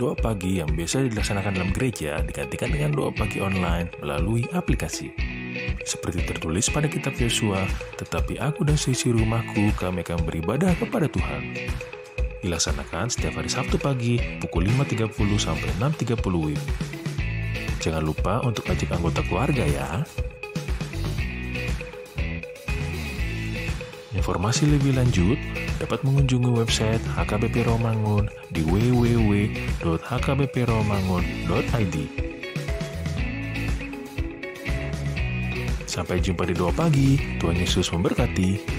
Doa pagi yang biasa dilaksanakan dalam gereja digantikan dengan doa pagi online melalui aplikasi. Seperti tertulis pada kitab Yosua, tetapi aku dan seisi rumahku kami akan beribadah kepada Tuhan. Dilaksanakan setiap hari Sabtu pagi pukul 5.30 sampai 6.30 WIB. Jangan lupa untuk ajak anggota keluarga ya. Informasi lebih lanjut dapat mengunjungi website HKBP Rawamangun di www.hkbprawamangun.id. Sampai jumpa di doa pagi. Tuhan Yesus memberkati.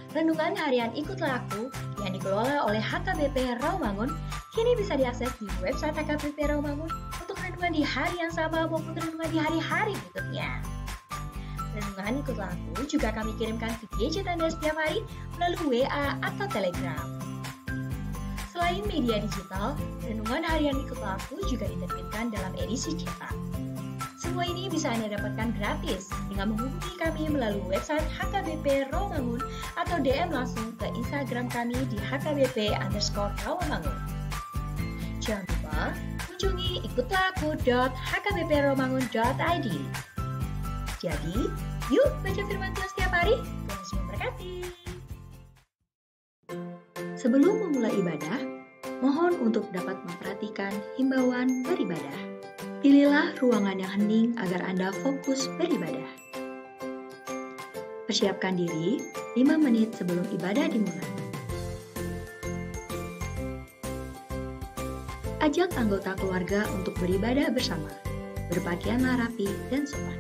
Renungan harian Ikutlah Aku yang dikelola oleh HKBP Rawamangun kini bisa diakses di website HKBP Rawamangun untuk renungan di hari yang sama maupun renungan di hari-hari berikutnya. Renungan Ikutlah Aku juga kami kirimkan ke gadget Anda setiap hari melalui WA atau Telegram. Selain media digital, renungan harian Ikutlah Aku juga diterbitkan dalam edisi cetak. Semua ini bisa Anda dapatkan gratis dengan menghubungi kami melalui website HKBP Rawamangun atau DM langsung ke Instagram kami di HKBP_Rawamangun. Jangan lupa kunjungi ikutlahku.hkbprawamangun.id. Jadi, yuk baca firman Tuhan setiap hari. Tuhan Yesus memberkati. Sebelum memulai ibadah, mohon untuk dapat memperhatikan himbauan beribadah. Pilihlah ruangan yang hening agar Anda fokus beribadah. Persiapkan diri 5 menit sebelum ibadah dimulai. Ajak anggota keluarga untuk beribadah bersama. Berpakaianlah rapi dan sopan.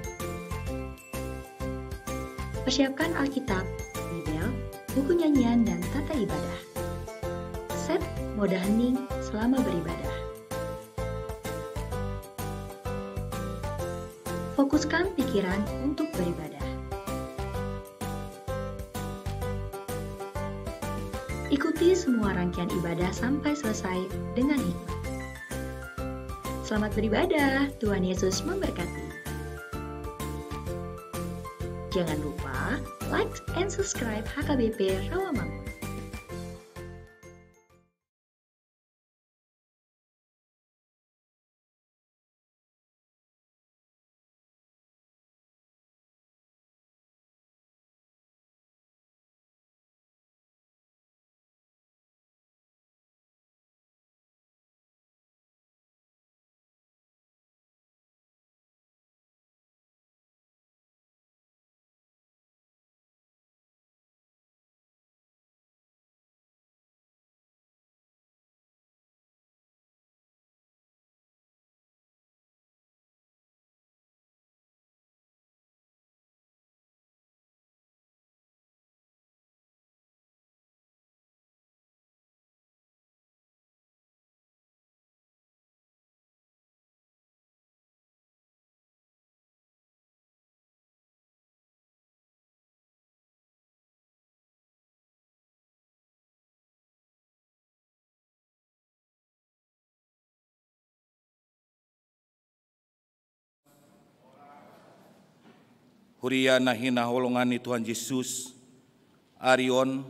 Persiapkan Alkitab, Bibel, buku nyanyian, dan tata ibadah. Set mode hening selama beribadah. Fokuskan pikiran untuk beribadah. Ikuti semua rangkaian ibadah sampai selesai dengan hikmat. Selamat beribadah, Tuhan Yesus memberkati. Jangan lupa like and subscribe HKBP Rawamangun. Huria nahina holongani Tuhan Yesus, Arion,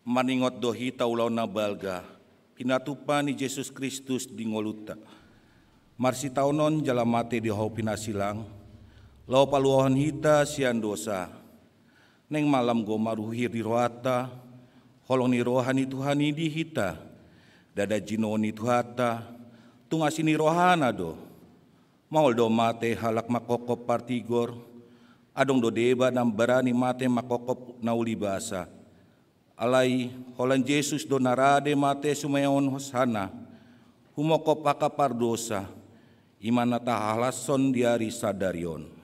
maningot dohi taulau na balga, pinatupani Yesus Kristus di ngoluta. Marsi taunon jalamate di hau pinasilang, lau paluahan hita sian dosa. Neng malam go maruhir di rohata, holong ni rohani Tuhani di hita, dada jinoni Tuhata, tungasini rohana do. Maul do mate halak makokop partigor, adong do deba nam berani mate makokop nauli basa. Alai holan Yesus do narade mate sumayon hosana, humokop akapar dosa, imana tahalason diari sadarion.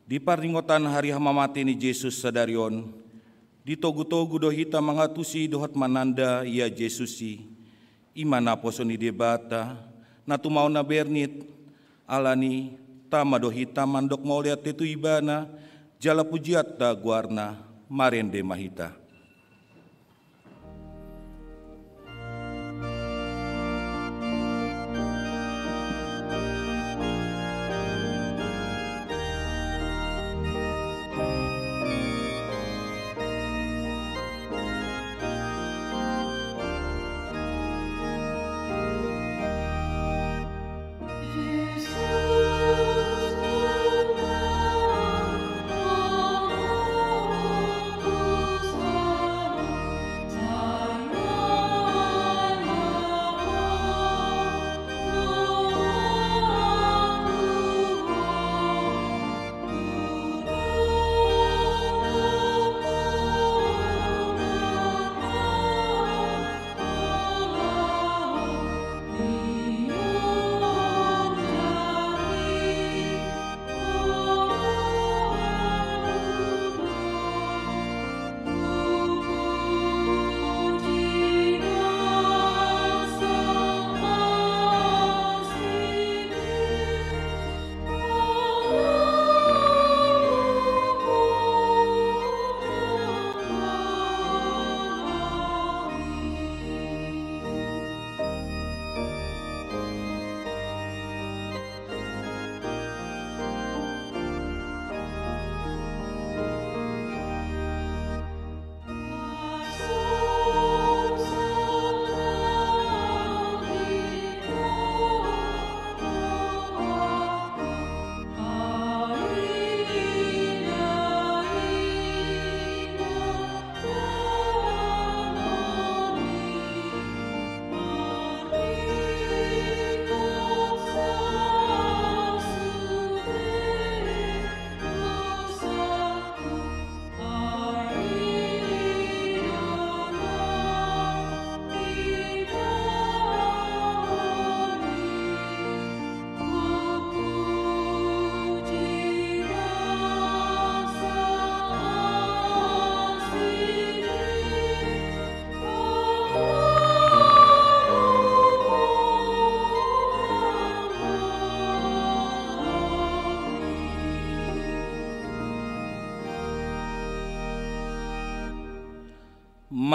Di paringotan hari hamamati ni Yesus sadarion, di togu-togu dohita mangatusi dohat mananda ia Yesusi, imana posoni debata, natumau na bernit, alani, tama dohita mandok mau lihat tetu ibana, jala pujiat da guarna, marende mahita.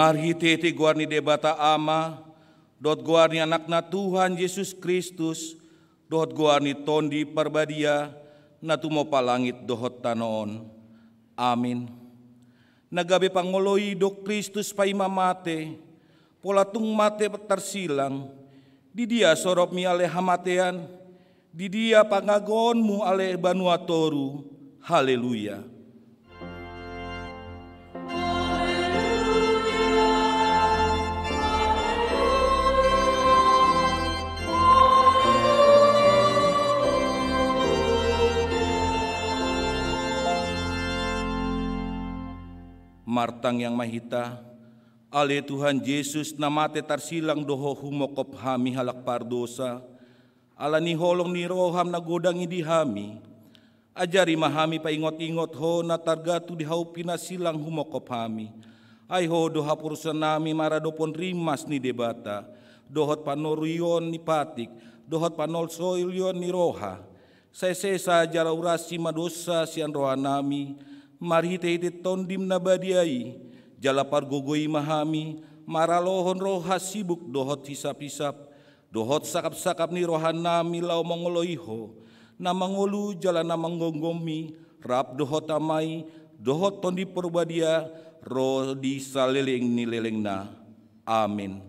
Mari tete guarni debata ama, dot guarni anakna Tuhan Yesus Kristus, dot guarni tondi parbadia, natumo palangit dohot tanoon. Amin. Nagabe pangoloi do Kristus paimamate, polatung mate tersilang, di dia sorop mi ale hamatean, di dia pangagonmu ale banua toru. Haleluya. Martang yang mahita, ale Tuhan Yesus namate tarsilang doho humokop hami halak pardosa, ala ni holong ni roham nagodangi di hami, Ajari mahami paingot-ingot ho na targatu di hau pina silang humokop hami. Ai ho doha purusan nami maradopon rimas ni debata. Dohot panoruyon ni patik, dohot panol soilyon ni roha. Sesa jara urasi madosa sian roha nami. Marhite tondim na badiai. Jala pargogoi mahami, maralohon roha sibuk dohot hisap-hisap. Dohot sakap-sakap ni roha nami lau mongoloiho. Namangolu jala namanggongomi, rap dohot amai, dohot tondi perbadia, roh di saleleng ni lelengna. Amin.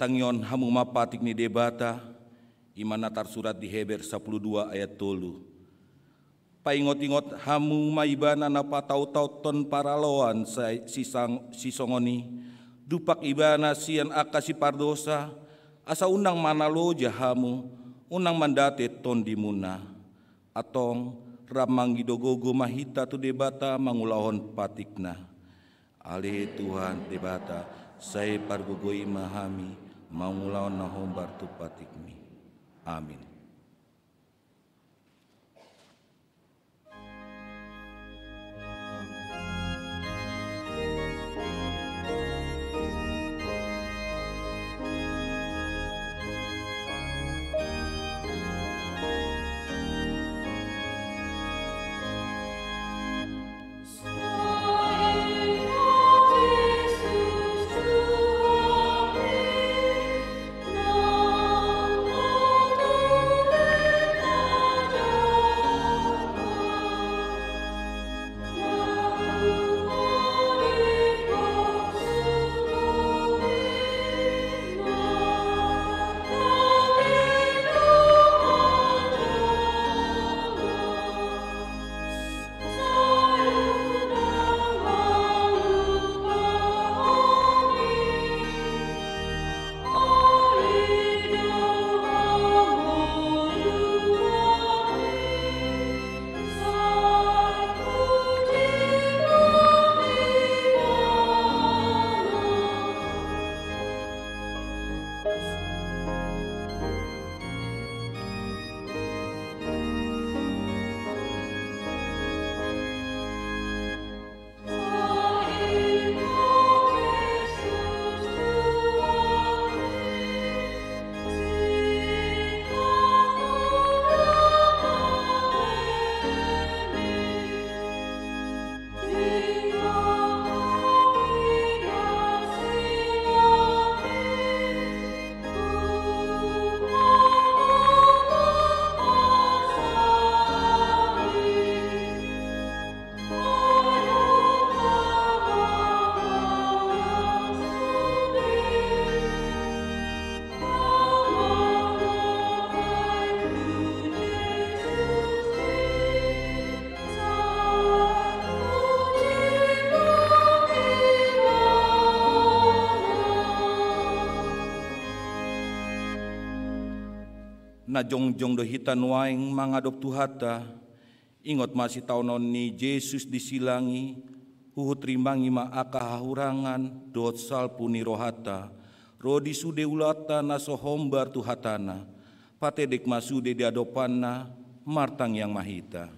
Tangyon hamu mapatik ni debata, imana tarsurat di Heber 12 ayat 3. Paingot-ingot hamu maibana na patau-tau ton paraloan sisongoni, dupak ibana sian akasi pardosa, asa unang manalo jahamu, unang mandate ton dimuna, atong ramang gidogogo mahita tu debata mangulahon patikna. Ale Tuhan debata, saya pargogoi mahami, mangulahon nahombar tu patikmi. Amin. Amen. na jongjong do hita nuaing mangadop tuhata, ingot masih taunon ni Yesus disilangi, huhut rimangi ma aka hahurangan, dot salpuni rohata, rodi sude ulata na sohombar tuhatana, patedek masude diadopanna, martang yang mahita.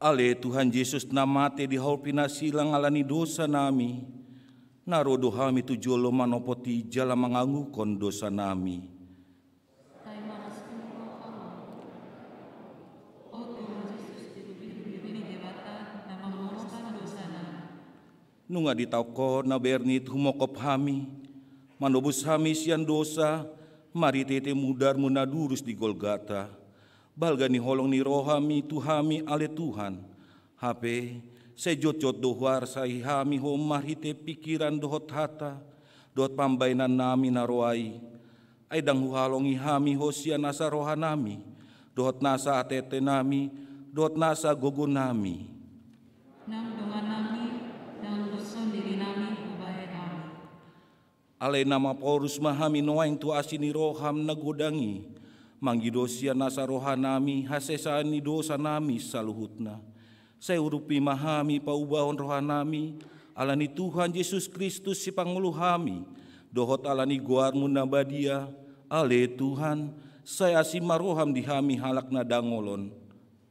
Ale Tuhan Yesus namate di haupina silang alani dosa nami, narodo hami tu jolo manopoti jala mangangukon dosa nami. Nunga ditauko na bernit humokop hami, manobus hami sian dosa, mari tete mudar munadurus di Golgata. Balga ni holong ni rohami tuhami ale Tuhan. Hape sejot-jot dohwar sai hami homar hite pikiran dohot hata. Dohot pambainan nami naroai. Aidang huhalongi hami hosia nasa rohanami. Dohot nasa atete nami. Dohot nasa gogo nami. Nang dengan nami, nang dusun diri nami ubahe nami. Ale nama porus mahami noaing tu asini roham nagodangi. Manggidosia nasa rohanami, hasesani dosa nami saluhutna. Saya urupi mahami paubahon rohanami, alani Tuhan Yesus Kristus si panguluhami, dohot alani goarmu nabadia, ale Tuhan, saya asima roham dihami halak nadangolon.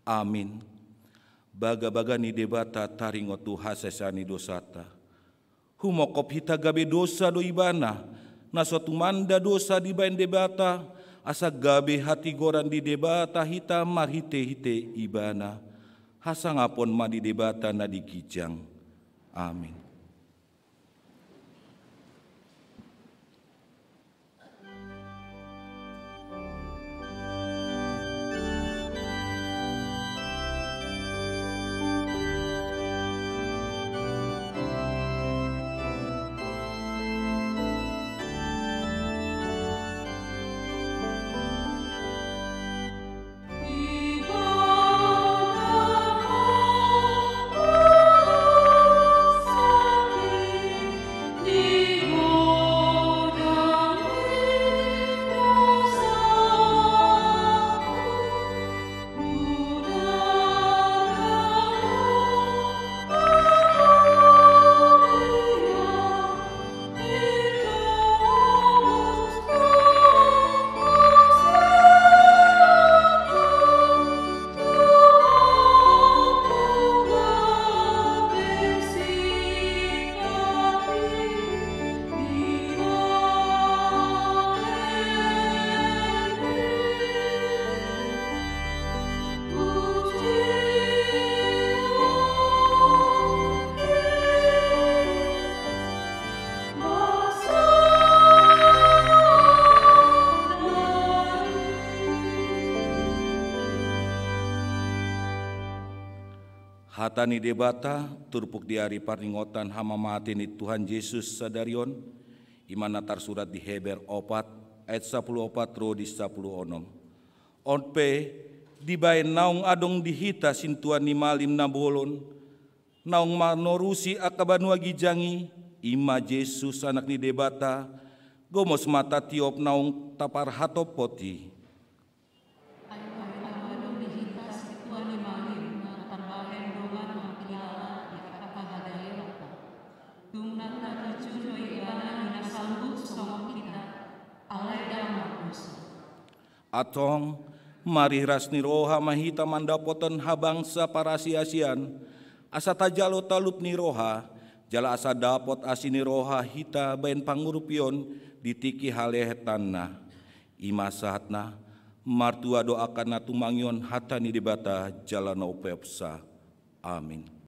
Amin. Baga-baga ni debata taringotu hasesani dosata. Humokop hita gabe dosa do ibana, nasotu manda dosa dibain debata, asa gabe hati goran di debata hita marhite-hite ibana. Hasangapon ma di debata na dikijang. Amin. Hatani debata turpuk di hari paringotan hama mati ni Tuhan Yesus sadarion imana tarsurat di Heber 4 ayat 14 ro di 10 onom. Onpe dibae naung adong dihita sintuan ni malim na bolon naung manorusi akabanua gijangi, ima Yesus anak ni debata, gomos mata tiop naung tapar hatopoti. Atong mari rasni roha mahita mandapoten habangsa para sia-sian, asa tajalo talup ni roha, jala asa dapot asini roha hita baen pangurupion ditiki halehetanna. Ima sahatna martua doakan natumangyon hatani debata jalana upepsa. Amin.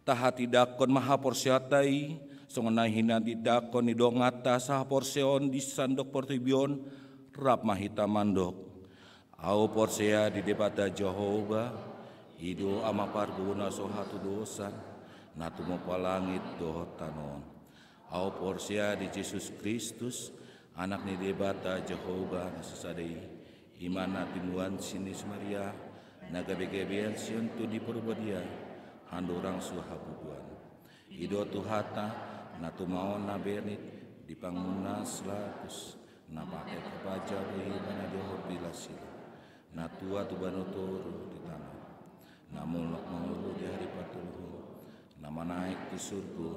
Tahati dakon maha porsiatai, songonai hina di dakon ni dongata saha porseon di sandok portibion, rap mahita mandok. Au porsea di debata Jehovah, ido ama parguna sohatu dosan, natu palangit doh tanon. Au porsea di Yesus Kristus, anak ni debata Jehovah nasasadai, imana timuan sinis Maria, naga begebean siuntu di perbadia. Handorang suhabuduan, ido tuhata natu maon na benit di pangunas lakus na pakai kepaja behimana dohor bilasil natua tu banotoro di tanah namun mengulu di hari patuluhu nama naik di surga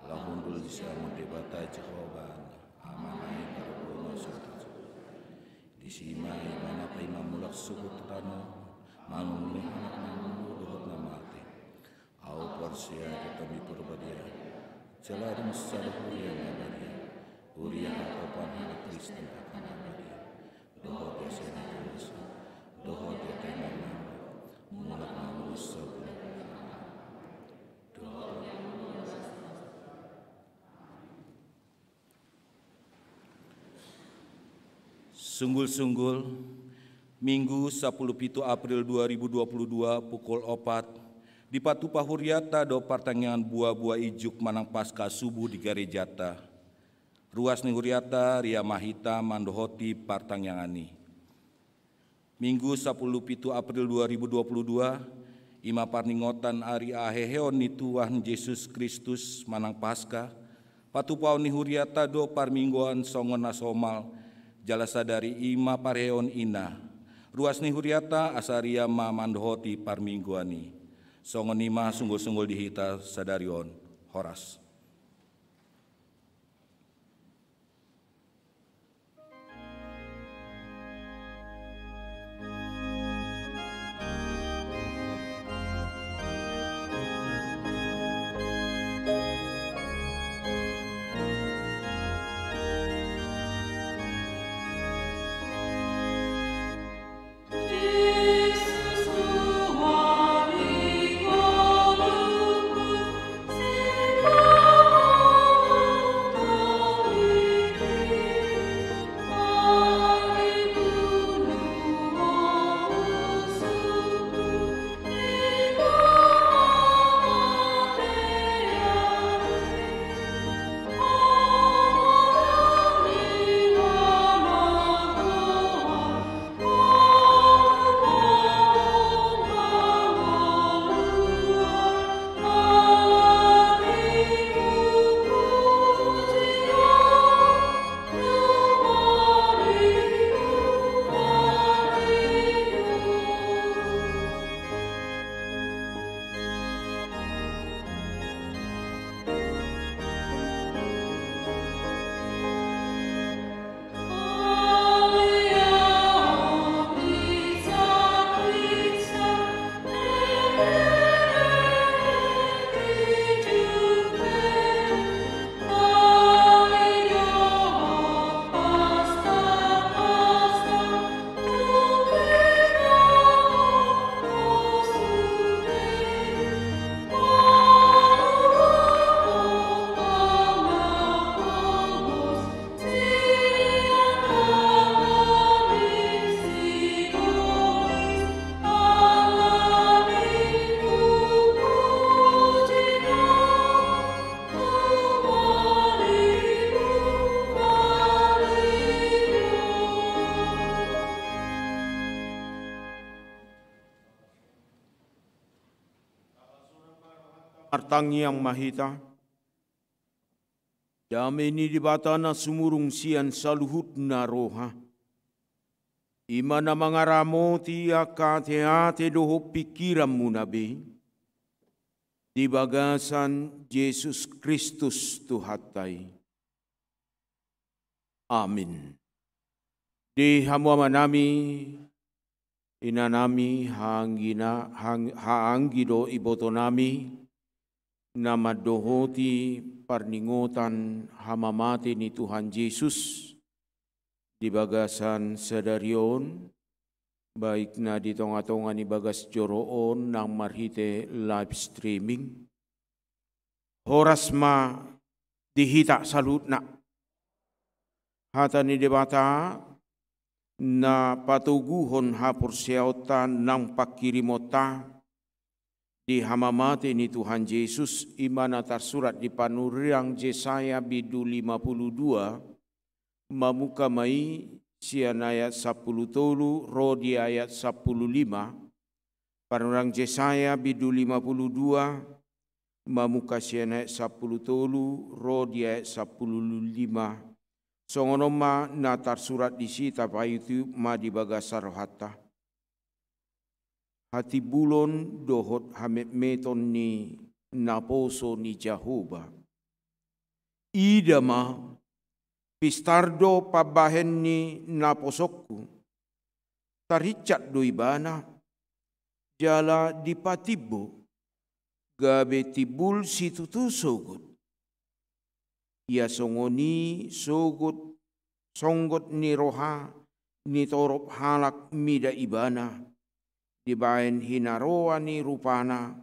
lahundul di sana debata Jehovah ama naik baru surga di simai mana prima mulak suku tanah mangun anak mangun dohor nama au porsia ketami purbadia jalarum sarhuya nabadia uria hatapan hana Kristen akan nabadia doho dosa dosa doho dosa nama mulak manusia Sunggul-sunggul Minggu 17 April 2022 pukul 4 di Patu Pahuriata do partangan buah-buah ijuk manang pasca subuh di garejata. Ruas ni huriata ria mahita mandohoti partangangani. Minggu 17 April 2022 ima parningotan ari aheheon ni Tuhan Yesus Kristus manang pasca. Patu pau ni huriata do parminggoan songon nasomal jalasa dari ima parheon ina. Ruas ni huriata asaria ma mandohoti parminggoani. Songonima sungguh-sungguh dihita sadarion horas. Yesus Tuhan, Artang yang mahita, dameni di batana sumurung sian saluhut na roha. Imana mangaramoti akate doho pikiranmu nabi. Di bagasan Yesus Kristus Tuhatai. Amin. Di hamuama nami, ina nami haanggido iboto nami, nama dohoti parningotan hamamati ni Tuhan Yesus, di bagasan sedarion, baik na di tonga-tonga ni bagas joroon nang marhite live streaming. Horas ma dihita salut na. Hata ni debata na patuguhon hapur siauta nang pakirimota di hamamate ni Tuhan Yesus imana tersurat di panuriang Yesaya bidu 52 mamuka mai sian ayat 10 tolu rodi ayat 15 panurang Yesaya bidu 52 mamuka sian ayat 10 tolu rodi ayat 15 songonoma na tersurat di sita payutu ma di bagasar hatta hati bulon dohot hamet meton ni naposo ni Jehovah idama pistardo pabahen ni naposokku, taricat doibana, jala dipatibo, gabe tibul situtu sogot. Ia songoni sogot, songgot ni roha, ni torop halak mida ibana, dibahen hinaroa ni rupana,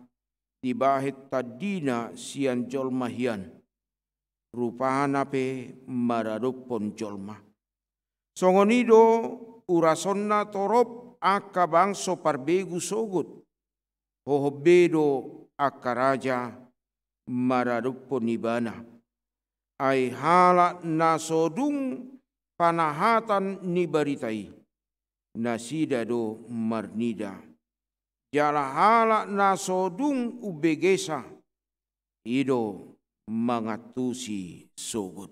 dibahet tadina sian jolmahian. Rupana pe maradok ponjolma. Songonido urasonna torop aka bangso parbegu sogut. Hohobedo aka raja maradok ponibana. Ai hala nasodung panahatan ni baritai. Nasida do marnida. Jala hala nasodung ubegesa. Ido mangatusi sogut.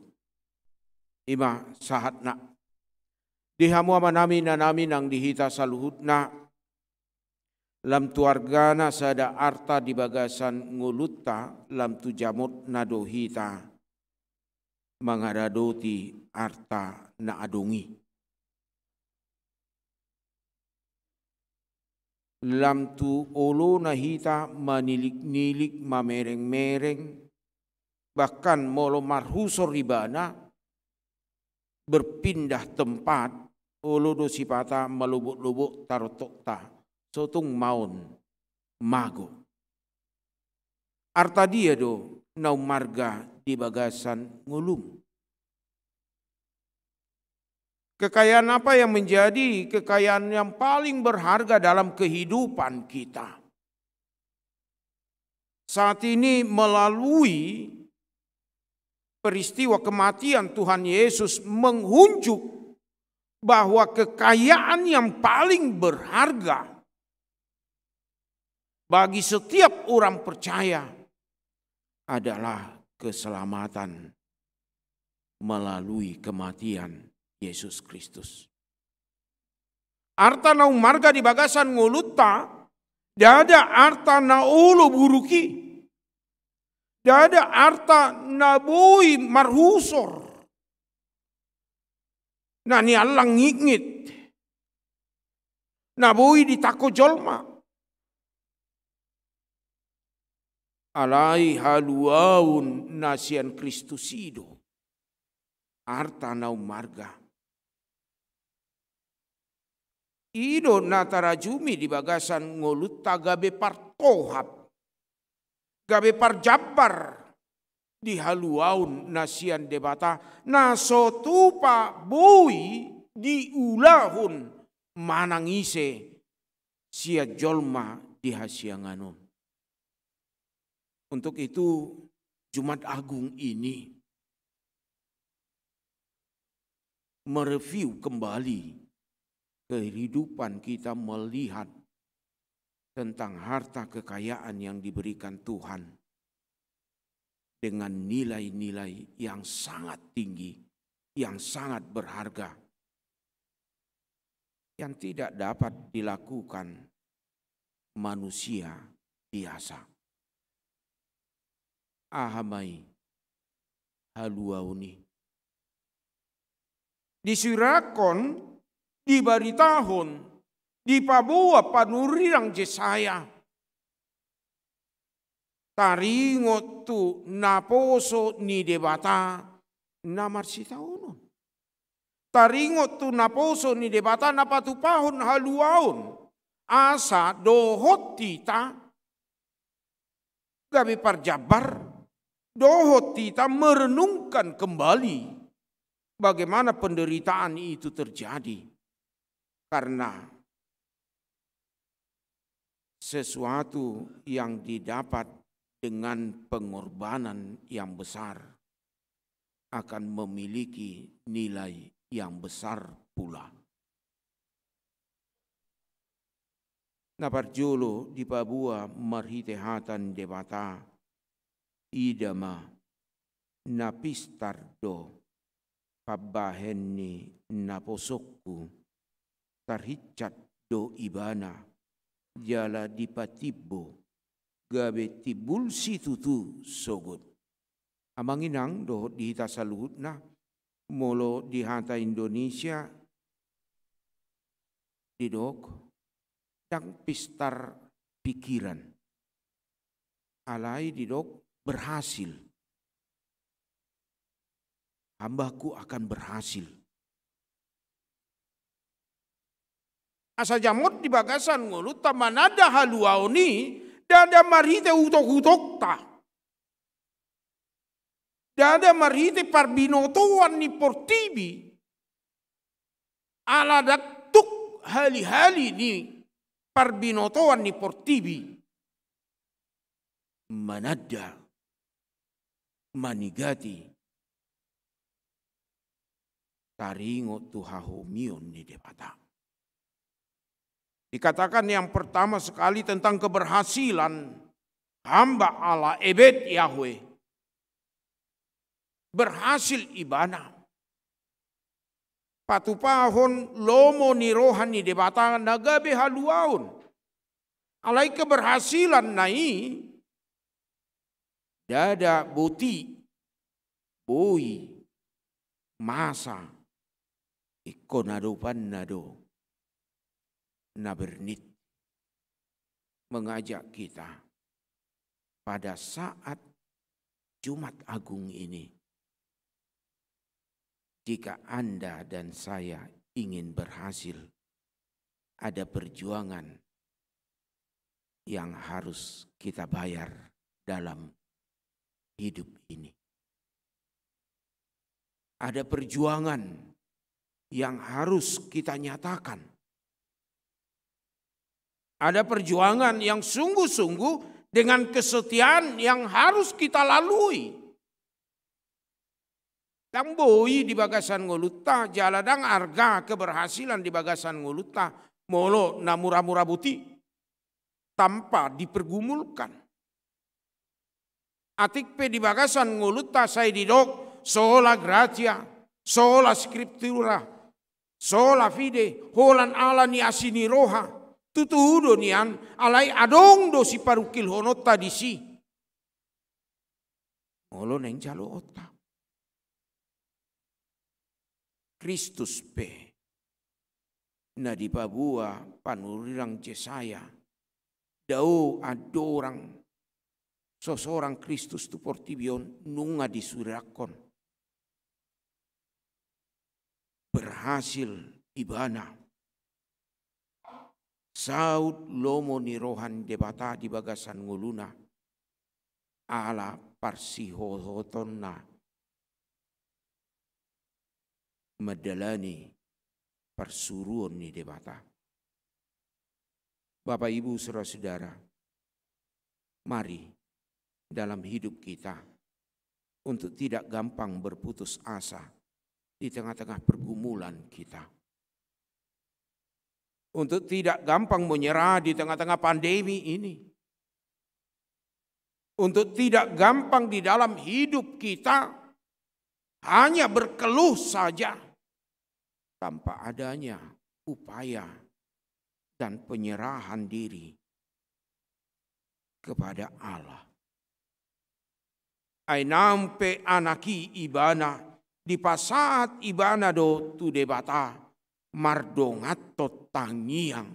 Ima sahat na. Dihamuama nami na nami nang dihita saluhut na. Lam tuargana sada arta di bagasan ngulutta lam tujamot na dohita. Mangaradoti arta na adungi. Lam tu olo na hita manilik-nilik mamereng-mereng. Bahkan molo marhusor ribana berpindah tempat olo do sipata malubuk-lubuk tarotokta sotung maun mago. Arta dia do nau marga di bagasan ngulum. Kekayaan apa yang menjadi kekayaan yang paling berharga dalam kehidupan kita? Saat ini melalui peristiwa kematian Tuhan Yesus menghunjuk bahwa kekayaan yang paling berharga bagi setiap orang percaya adalah keselamatan melalui kematian Yesus Kristus. Arta nau marga di bagasan ngulutta, dada arta na ulu buruki. Dada arta nabui marhusor. Nani alang ngingit. Nabui di tako jolma. Alai haluaun nasian Kristusido. Arta nau marga. Ido natarajumi di bagasan ngolutta gabe partohap. Gabe parjabar di haluaun nasian debata nasotupa bui di ulahun manangise sia jolma di hasianganon. Untuk itu Jumat Agung ini mereview kembali kehidupan kita melihat tentang harta kekayaan yang diberikan Tuhan dengan nilai-nilai yang sangat tinggi, yang sangat berharga, yang tidak dapat dilakukan manusia biasa. Ahamai haluauni. Disurakon, dibaritahon, dipabawa panurirang Jesaya. Taringot tu naposo ni debata namarsitaunon. Taringot tu naposo ni debata napatupahon haluaon. Asa dohot tita gabi parjabar. Dohot tita merenungkan kembali bagaimana penderitaan itu terjadi. Karena sesuatu yang didapat dengan pengorbanan yang besar akan memiliki nilai yang besar pula. Naparjolo di Papua marhitehatan debata idama napistardo pabahenni naposokku tarhicat do ibana jala dipatibo gabe tibul situtu sogot. Amanginang do dihita saluhut na molo dihata Indonesia didok dang pistar pikiran alai didok berhasil. Hambaku akan berhasil. Asa jamot di bagasan ngulut tamanada haluaoni dada marite utok-utok ta. Dada marite parbinotoan ni portibi. Ala daktuk hali-hali ni parbinotoan ni portibi. Manada manigati taringo tuhahomion ni debata. Dikatakan yang pertama sekali tentang keberhasilan hamba Allah Ebed Yahweh. Berhasil ibana. Patupahon lomo ni rohan ni debata nagabe haluaun. Alai keberhasilan nai dada boti, boi, masa, ikonadopan nado, nabernit. Mengajak kita pada saat Jumat Agung ini. Jika Anda dan saya ingin berhasil, ada perjuangan yang harus kita bayar dalam hidup ini. Ada perjuangan yang harus kita nyatakan. Ada perjuangan yang sungguh-sungguh dengan kesetiaan yang harus kita lalui. Dang boi di bagasan nguluta, jaladang arga keberhasilan di bagasan nguluta, molo na murah-murah buti, tanpa dipergumulkan. Atik pe di bagasan nguluta saya didok, sola gratia, sola scriptura, sola fide, holan ala ni asini roha, tutudo nian, alai adong do si parukil honota di si. Molo neng jalo otak. Kristus pe na di Papua panurirang Jesaya dau adorang seseorang Kristus tu portibion nunga di surakon berhasil ibana saud lomo ni rohan debata di bagasan nguluna ala parsihohotonna medalani persuruan ni debata. Bapak Ibu saudara-saudara, mari dalam hidup kita untuk tidak gampang berputus asa di tengah-tengah pergumulan kita. Untuk tidak gampang menyerah di tengah-tengah pandemi ini. untuk tidak gampang di dalam hidup kita hanya berkeluh saja tanpa adanya upaya dan penyerahan diri kepada Allah. Ainampe anaki ibana di pasaat ibana do tu debata mardongato tangiang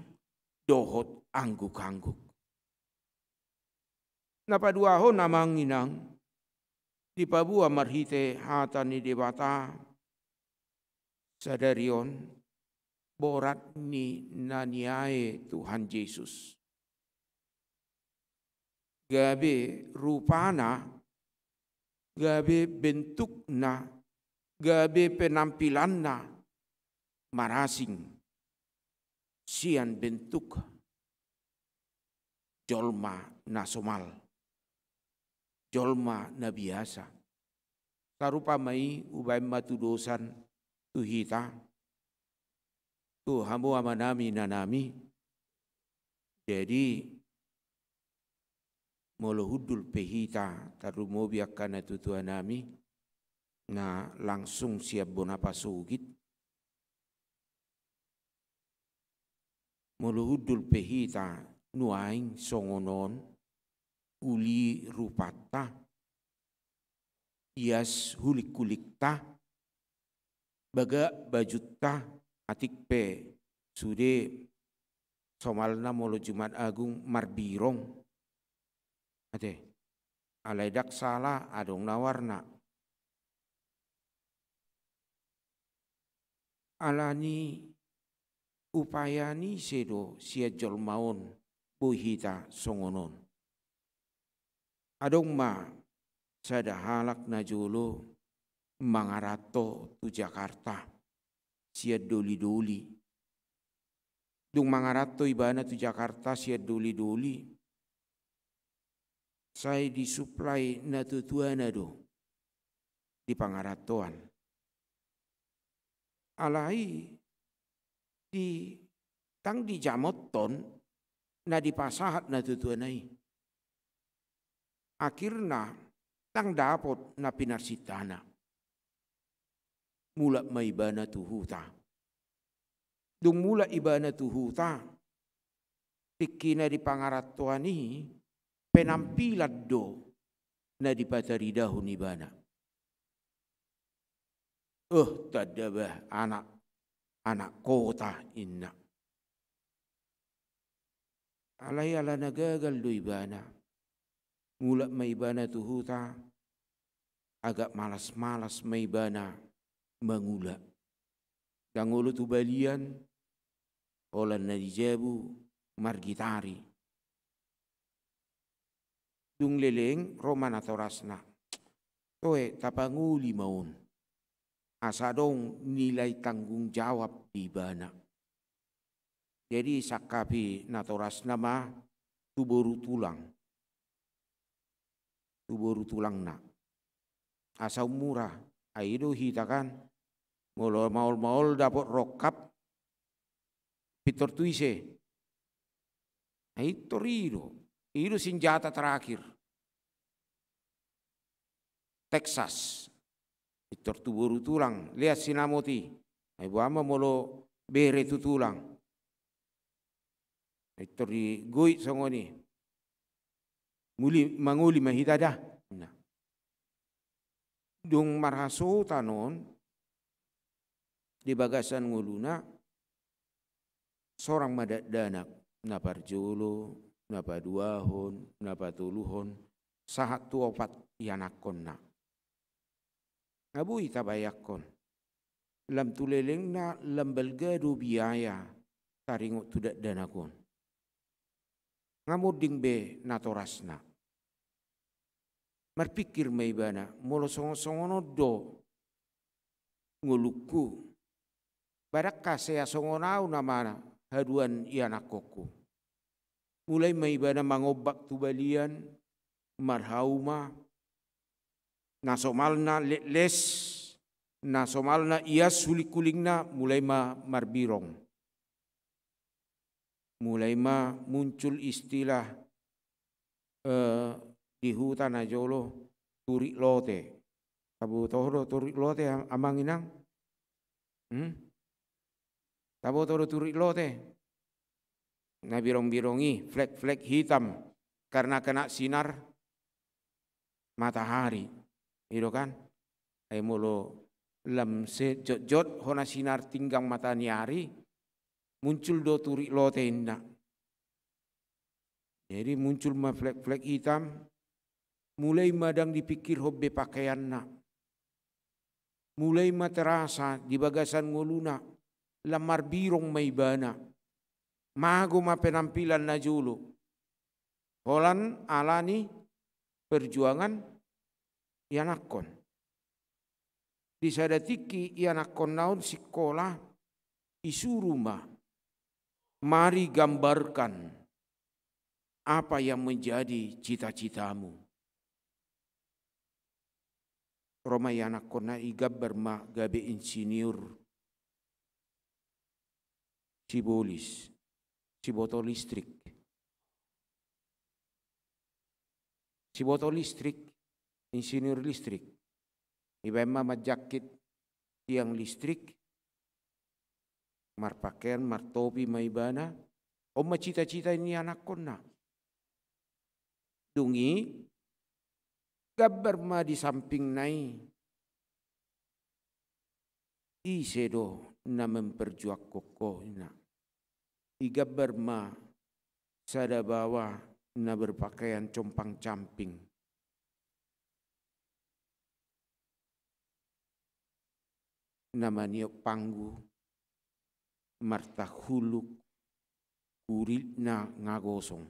dohot angguk-angguk. Napaduaho namang inang di pabua marhite hatani debata sadarion borat ni naniae Tuhan Yesus. Gabe rupana, gabe bentukna, gabe penampilanna marasing sian bentuk jolma nasomal, jolma na biasa. Tarupa mai ubay matudosan tuhita, tu hamu amanami nanami, jadi molohudul pehita tarumobiakan na tutua nami na langsung siap bonapa sugit. Molohudul pehita nuaing songonon uli rupata ias hulik-kulikta baga bajutta atikpe sude somalna molo Jumat Agung marbirong ate alai dak salah adong nawarna alani upayani sedo sia jolmaon buhita songonon adong ma sada halak na jolo mangarato tu Jakarta sia doli-doli dung mangarato ibana tu Jakarta sia doli-doli saya disuplai na tutuana do di pangaratoan alai di tang di jamoton na di pasahat na tutuanai akhirna tang dapot na pinarsitana mula maibana tuhuta dung mula ibana tuhuta tikina di pangaratoani penampilan do na di pataridahun ibana tadabah anak kota inna alay ala nagagal do ibana mula maibana tuhuta agak malas-malas maibana mangula dangulo tu balian olan na dijabu margitari dung leleng roman atau rasna toe tapanguli maun asa dong nilai tanggung jawab di bana jadi sakapi natoras nama tuboru tulang na asa murah aido hitakan maul dapat rokap pitor tuise itu rido senjata terakhir Texas pitor tuboru tulang lihat sinamoti ibu ama molo bere tu tulang itu di goi songoni manguli mahidada nah dung marhaso tanon di bagasan nguluna seorang madadanak naparjolo napaduahon napatuluhon sahat tuopat yanakonna ngabui tabayakon lam tuleleng na lam belgado biaya taringot tudak danakon ngamuding be natorasna marpikir maibana molo songo-songono do nguluku barak kasea songonau namana haduan ianakoku mulai maibana mangobak tubalian marhauma nasomalna les nasomalna ias sulikulingna mulai marbirong mulai muncul istilah di hutan ajolo turik lote. Tabu toho turik lote amang inang? Tabu toho turik lote. Nah birong-birongi, flek-flek hitam karena kena sinar matahari. Itu kan? Ay mulu lam se jot hona sinar tinggang matahari muncul do turik lote indah. Jadi muncul ma flek-flek hitam, mulai madang dipikir hobbe pakaianna. Mulai ma terasa di bagasan ngoluna, lamar birong maibana. Mago ma penampilan na julu. Holan alani perjuangan ianakon. Di sadatiki ianakon naon sekolah isuruh mari gambarkan apa yang menjadi cita-citamu. Roma ianakon na igabar ma gabe insinyur sibolis. Siboto listrik. Siboto listrik, insinyur listrik. Iba majakit tiang listrik, mar pakaian, mar topi, maibana. Oma cita-cita ini anak kona. Dungi, gabar ma di samping nai. Isedo na memperjuak koko ina. Igabar ma sada bawa na berpakaian compang camping. Nama niok panggu marta huluk kurit na ngagosong.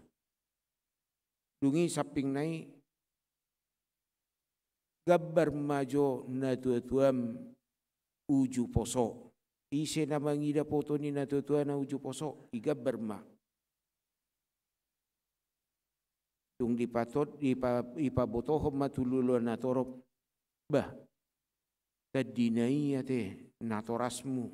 Dungi saping nai gabar majo na tuam uju poso. Ise na mangida foto ni na tutua na uju poso iga berma. Tung dipatot ipa botoho matululo na torop bah tadinai ate natorasmu.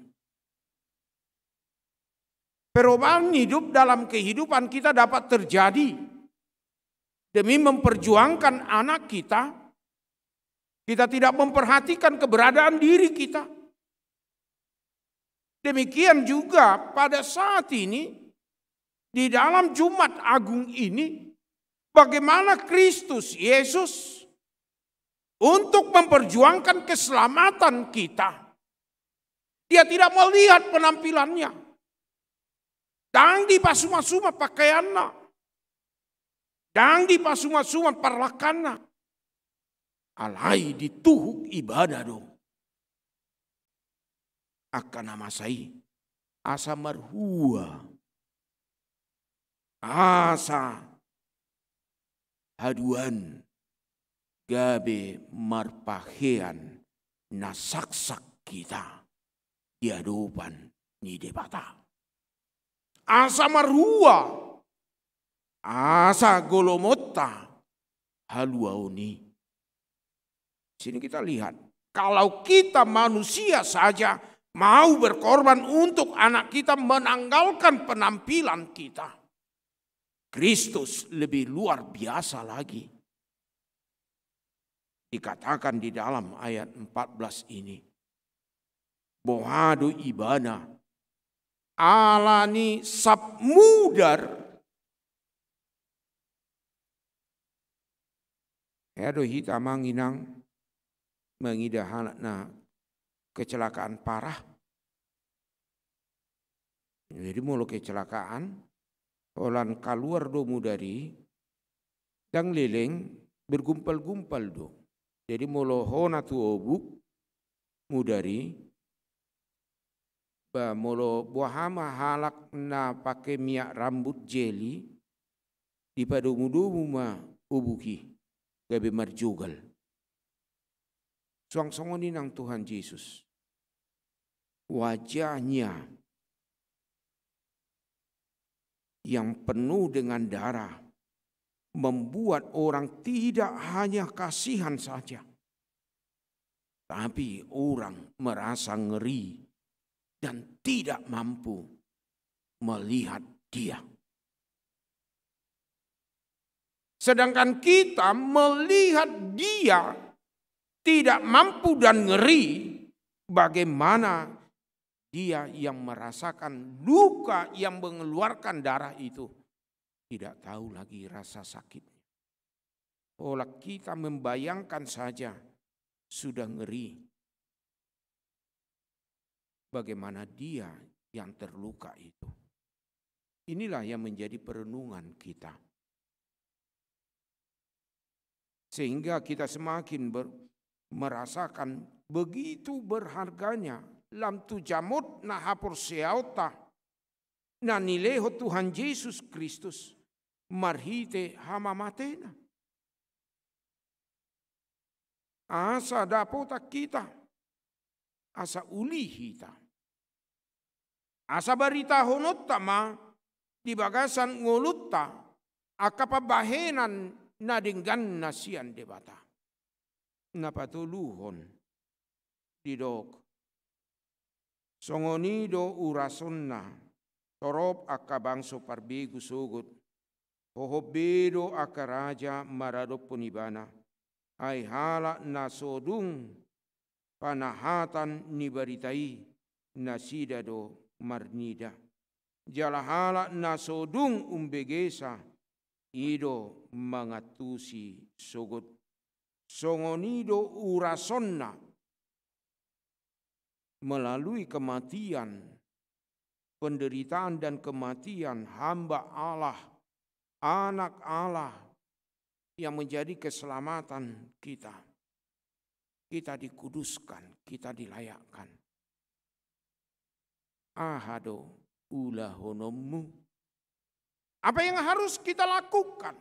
Perubahan hidup dalam kehidupan kita dapat terjadi demi memperjuangkan anak kita. Kita tidak memperhatikan keberadaan diri kita. Demikian juga pada saat ini di dalam Jumat Agung ini bagaimana Kristus Yesus untuk memperjuangkan keselamatan kita. Dia tidak melihat penampilannya. Dang di pasuma-suma pakaiannya. Dang di pasuma-suma parlakannya. Alai dituhuk ibadah dong. Akan nama saya asa marhua asa haduan gabe marpahean nasaksak kita di hadapan ni debata asa marhua asa golomota haluauni. Sini kita lihat kalau kita manusia saja mau berkorban untuk anak kita menanggalkan penampilan kita. Kristus lebih luar biasa lagi. Dikatakan di dalam ayat 14 ini. Bohado ibana. Alani sabmudar. Edo hita manginang. Mengidah na kecelakaan parah. Jadi mulu kecelakaan, olan keluar do mudari, dang leleng bergumpal-gumpal do. Jadi mulu hona tu obuk mudari, ba mulu buahama halak na pakai minyak rambut jeli, di padumu-dumu ma ubuki, gabe marjugal. Suang-songonin ng Tuhan Yesus. Wajahnya yang penuh dengan darah membuat orang tidak hanya kasihan saja, tapi orang merasa ngeri dan tidak mampu Sedangkan kita melihat dia tidak mampu dan ngeri, bagaimana dia yang merasakan luka yang mengeluarkan darah itu tidak tahu lagi rasa sakitnya. Olah kita membayangkan saja sudah ngeri. Bagaimana dia yang terluka itu. Inilah yang menjadi perenungan kita. Sehingga kita semakin merasakan begitu berharganya lam tu jamut na hapur seauta na nileho Tuhan Yesus Kristus marhite hama matena. Asa dapota kita, asa uli hita. Asa barita honotta ma di bagasan ngolutta akapabahenan na dinggan nasian debata. Napatuluhon didok. Songonido urasonna torop akabangso parbigu sugut. Hohobedo akaraja marado punibana. Ay hala nasodung panahatan nibaritai nasidado marnida. Jalahala nasodung umbegesa ido mangatusi sogot. Songonido urasonna melalui kematian, penderitaan dan kematian hamba Allah, anak Allah yang menjadi keselamatan kita. Kita dikuduskan, kita dilayakkan. Ahado ulahonomu. Apa yang harus kita lakukan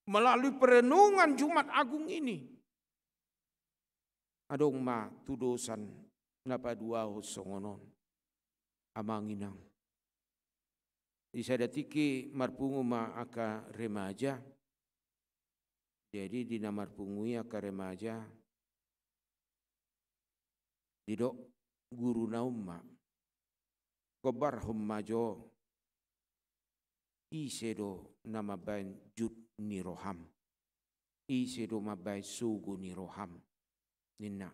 melalui perenungan Jumat Agung ini? Adong ma tudosan napadua songonon amanginang. Isadatiki marpungu ma aka remaja. Jadi di namarpungui aka remaja. Didok guru naumma. Kobar hummajo. Isedo nama bain jud niroham. Isedo mabai sugu niroham. Nina.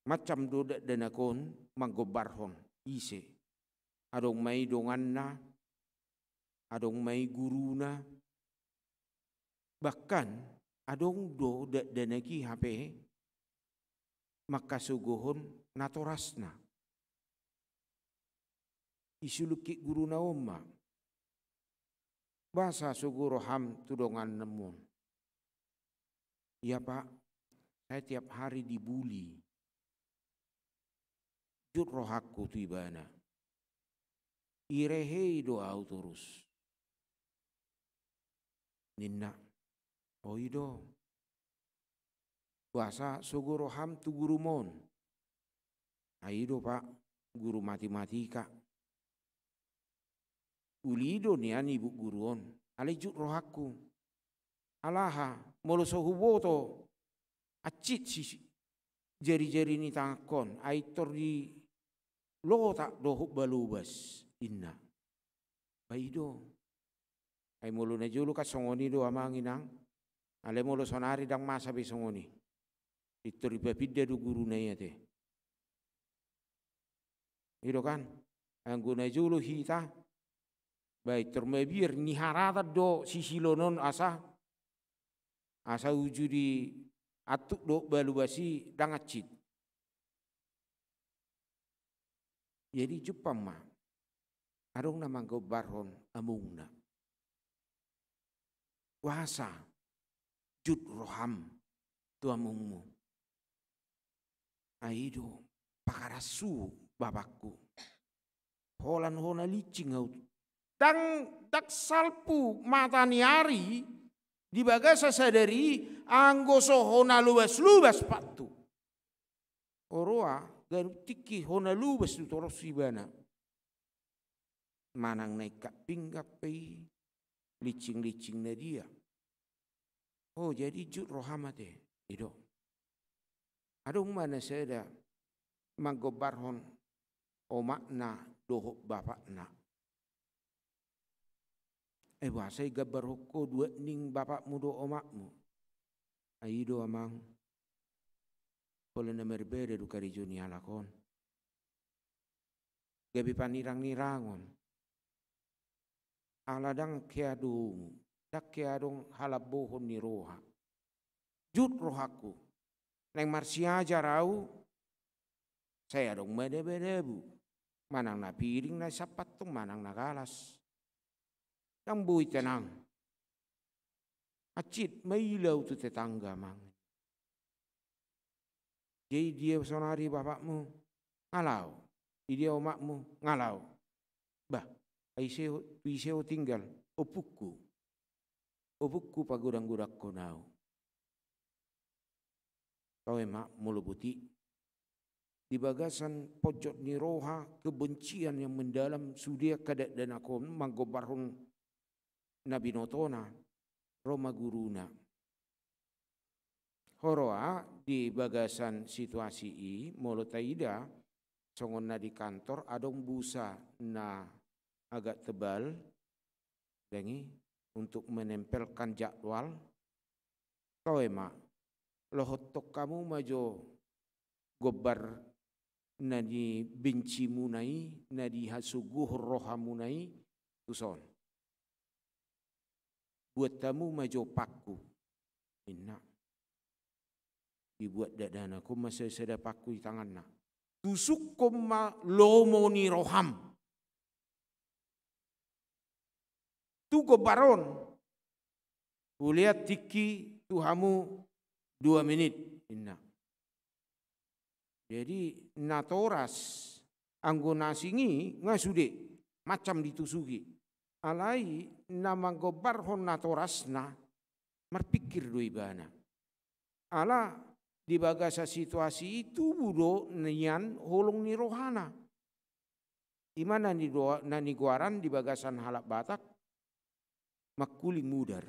Macam doda danakon manggobarhon ise. Adong may donganna, adong may guruna. Bahkan adong doda danaki hape makasuguhon natorasna. Isuluki guru naoma. Basa suguroham tudongan namun. Ya Pak, saya tiap hari dibuli. Jut rohaku tu ibana. Irehei doa terus. Ninna, oido. Basa suguroham tu guru mon. Aido Pak, guru matematika. Ulido nian ibu guruon. Ale jut rohaku. Alaha, moloso huboto, acit si jari-jari ni tangkon, aitor di lotak dohuk balubas, inna. Baido, ay molo na julu ka songoni do amanginang, ale molo sonari dang masa be songoni. Ito ripapidda do guru na yate. Ido kan, ang guna julu hita, baik termebir ni harata do sisilonon asa, asa ujudi atuk do balubasi dangacit. Jadi Jepang mah arong namang gobarhon amungna. Wasa jut roham tu amungmu. Aido pakarasu babakku. Holan hona licing au. Dang dak salpu mata niari di bagasa sadari anggo sohona lubas patu. Oroa garuk tiki hona lubas tu toros ibana. Manang naik pinggap pei licing na dia. Oh jadi jut rohamate ido. Adong mana seda manggobarhon o makna dohok bapakna. bahasa gabar hoko dua ning bapakmu do omakmu. Aido amang. Pole na merbeda du kari juni halakon. Gabi panirang-nirangon. Aladang keadung. Dak keadung halabohon ni roha. Jut rohaku. Neng marsia jarau. Saya dong mede-mede bu. Manang na piring na sapat tung manang na galas. Yang bui tenang. Acit mailau tu tetangga mang. Jadi dia sonari bapakmu ngalau. Dia omakmu ngalau. Bah, iseo tinggal opukku. Opukku pagudak-gudak konau. Kau emak mulu putih. Di bagasan pojok niroha kebencian yang mendalam sudia kadak dan aku manggobarhun Nabi Notona Roma guruna. Horoa di bagasan situasi i molo taida songon na di kantor adong busa na agak tebal dengi untuk menempelkan jadwal. Kau emak lohotok kamu majo gobar na di benci munai, na di hasuguh roha munai, tuson. Buat tamu majo paku, inna. Dibuat dadanaku masa seda paku di tangan nak. Tusuk koma lomo ni roham. Tu baron. Ulihat tiki tuhamu 2 menit, inna. Jadi natoras anggona singi ngasude macam ditusuki. Alai nama gobar hon natorasna merpikir doi bana. Ala di bagasa situasi itu budo nian holong ni rohana. Imana ni doa nani guaran di bagasan halak Batak makuling mudar.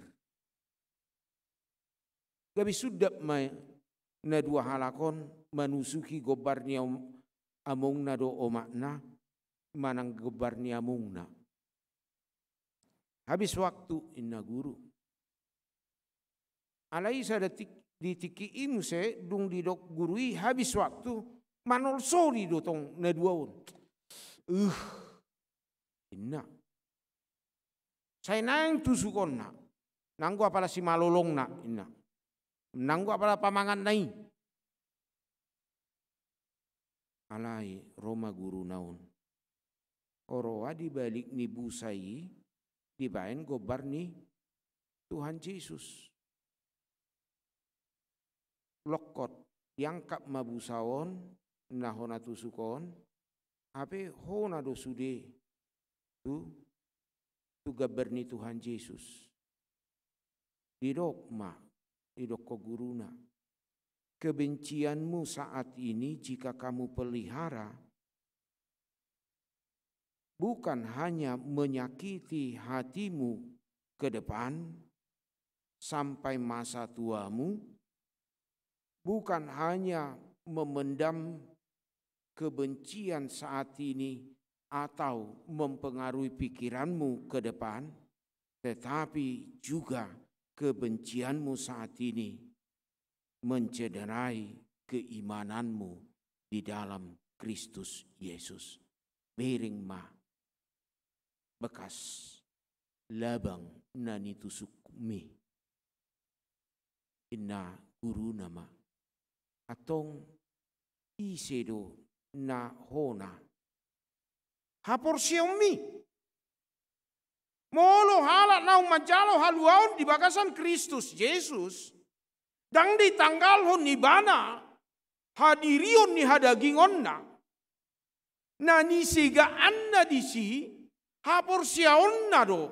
Gabi sudah na dua halakon manusuki gobarnya among na do omakna manang gobarnya amungna. Habis waktu inna guru. Alai sada ditiki imse dung didok gurui habis waktu manol sori dotong na duaun. Inna. Saya nang tusukon na. Nanggu apala si malolong na inna. Nanggu apala pamangan nai. Alai Roma guru naun. Oroa dibalik ni busai dibain gobar ni Tuhan Yesus. Lokot diangkap mabusawon nahona tusukon. Ape hona dosude tu gabar ni Tuhan Yesus. Didokma. Didok ko guruna. Kebencianmu saat ini jika kamu pelihara bukan hanya menyakiti hatimu ke depan sampai masa tuamu, bukan hanya memendam kebencian saat ini atau mempengaruhi pikiranmu ke depan, tetapi juga kebencianmu saat ini mencederai keimananmu di dalam Kristus Yesus. Bering ma bekas labang nani tusuk mi. Inna guru nama atong isedo na hona. Hapor siomi. Molo halak nau majalo haluaon di bagasan Kristus Yesus. Dang di tanggal hon ni bana. Hadirion ni hadagingon na. Nani siga anna disi. Hapor siaon na do.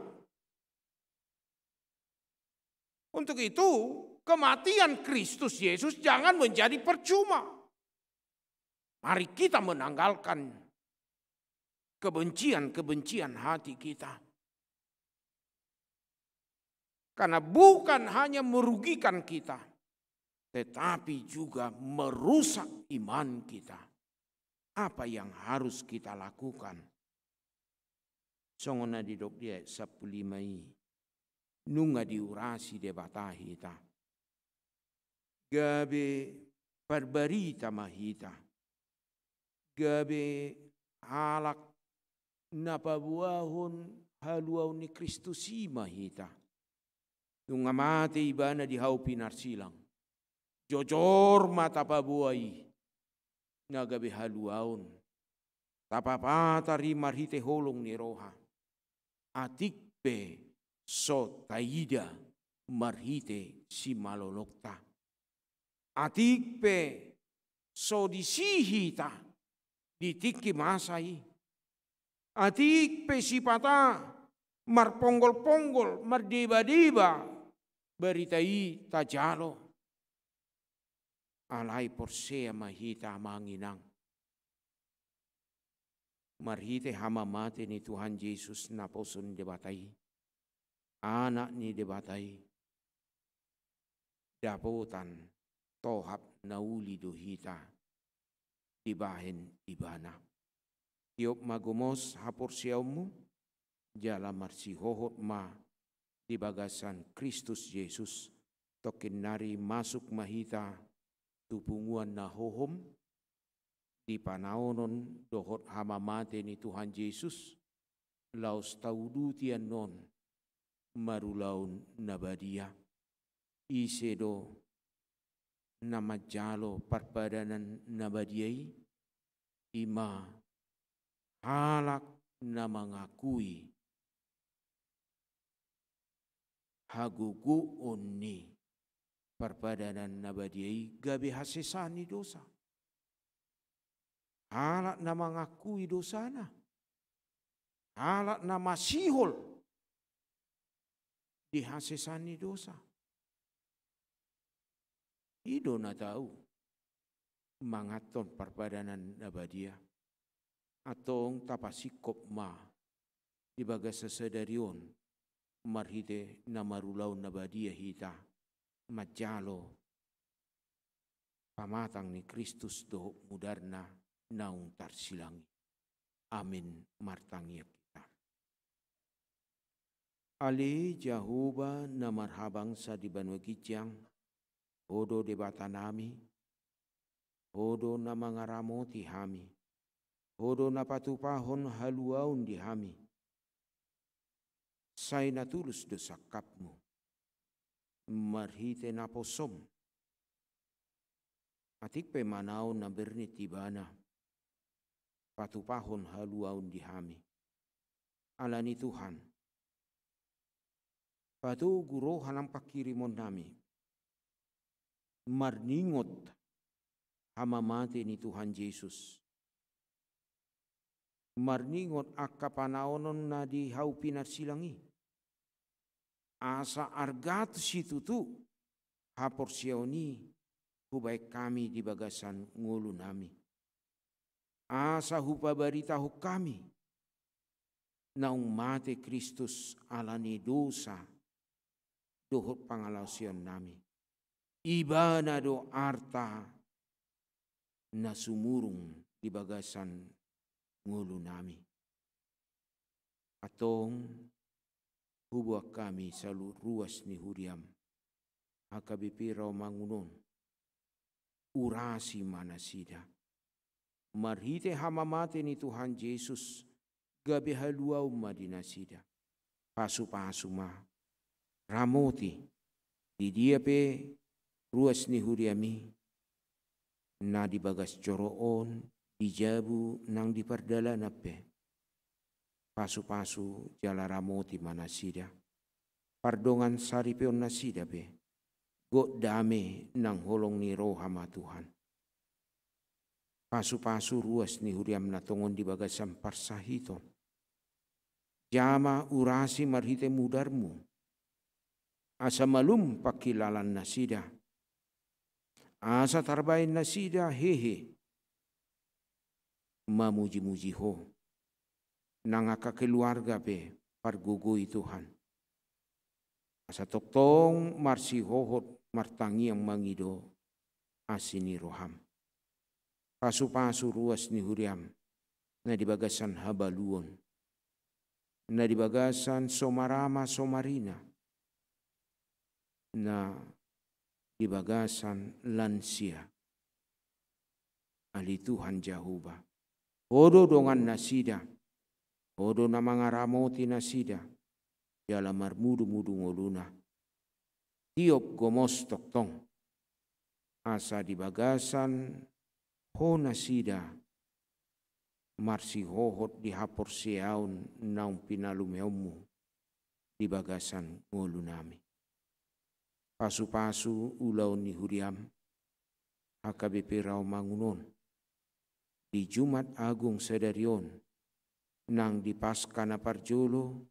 Untuk itu kematian Kristus Yesus jangan menjadi percuma. Mari kita menanggalkan kebencian-kebencian hati kita. Karena bukan hanya merugikan kita, tetapi juga merusak iman kita. Apa yang harus kita lakukan? Songona di dok dia 15. nunga diurasi debata hita. Gabe perbarita mahita. Gabe halak napabuahon haluaw ni Kristus mahita. Nunga mati ibana di hau pinarsilang. Jojor mata pabuai. Nagabe haluaon. Tapapata rimarhite holong ni roha. Atikpe so taida marhite si malolokta. Atikpe so disihita ditiki masai. Atikpe si pata marponggol-ponggol mardeba-deba beritai tajalo. Alai porsea mahita manginang. Marhite hama mate ni Tuhan Yesus naposun debatai. Anak ni debatai. Dapotan tohap nauli dohita. Dibahen ibana. Tiop magumos hapor siaumu. Jala marsihohot ma di bagasan Kristus Yesus. Tokin nari masuk mahita tupunguan na hohom. Di panaonon dohot hama mate ni Tuhan Yesus. Laos taudutian non. Marulaun nabadia. Isedo namajalo parpadanan nabadiai. Ima halak na mangakui haguguon ni parpadanan nabadiai gabi hasesani dosa. Halak na mangakui dosana. Halak na masihol di hasesani dosa. Ido na tahu mangaton parpadanan nabadia. Atong tapasikop ma di bagas sesedarion marhite namarulaw nabadia hita majalo pamatang ni Kristus do mudarna naung tarsilangi. Amin martangiak kita. Ali Jahuba na marhabang sa di banwa gijang, hodo debata nami, hodo na mangaramoti hami, hodo na patupahon haluaun di hami. Say natulus dosa kapmu, marhite na posom, atik pe manaw na bernit tibana, patupahon haluaun di hami. Alani Tuhan, patu guro hanam pakirimon nami, marningot hama mate ni Tuhan Yesus. Marningot akapanaonon na di hau pinarsilangi. Asa argat situtu hapor siaoni hubay kami di bagasan ngulu nami. Asa hupa barita kami naung mate Kristus alani dosa dohot pangalausion nami. Iba na do arta na sumurung di bagasan ngulu nami. Atong hubuak kami sa ruas ni Huriam. Hakabipiraw mangunon. Urasi manasida. Marhite hamamate ni Tuhan Yesus. Gabi haluaw madinasida. Pasu-pasu ma. Ramoti. Di dia pe ruas ni Huriami. Na di bagas coroon. Dijabu nang dipardala na pe. Pasu-pasu jala ramoti manasida. Pardongan saripeon nasida pe. Go dame nang holong ni rohama Tuhan. Pasu-pasu ruas ni Huriam na tongon di bagasan parsahito. Jama urasi marhite mudarmu. Asa malum pakilalan nasida. Asa tarbain nasida hehe. Mamuji-muji ho. Nangaka keluarga pe pargugui Tuhan. Asa toktong marsi hohot martangi yang mangido asini roham. Pasu-pasu ruas ni Huriam na di bagasan Habaluon. Na di bagasan Somarama Somarina. na di bagasan lansia. Ali Tuhan Jehovah. Odo dongan nasida. Odo na mga ramoti nasida. Yala marmudu-mudu ngoluna. Tiop gomostok tong. Asa di bagasan ho nasida. Marsi hohot di hapor siaun naung pinalumeomu di bagasan ngolunami. Pasu-pasu ulaw ni Huriam, HKBP Rawamangun di Jumat Agung Sedarion, nang di Paska na Parjolo,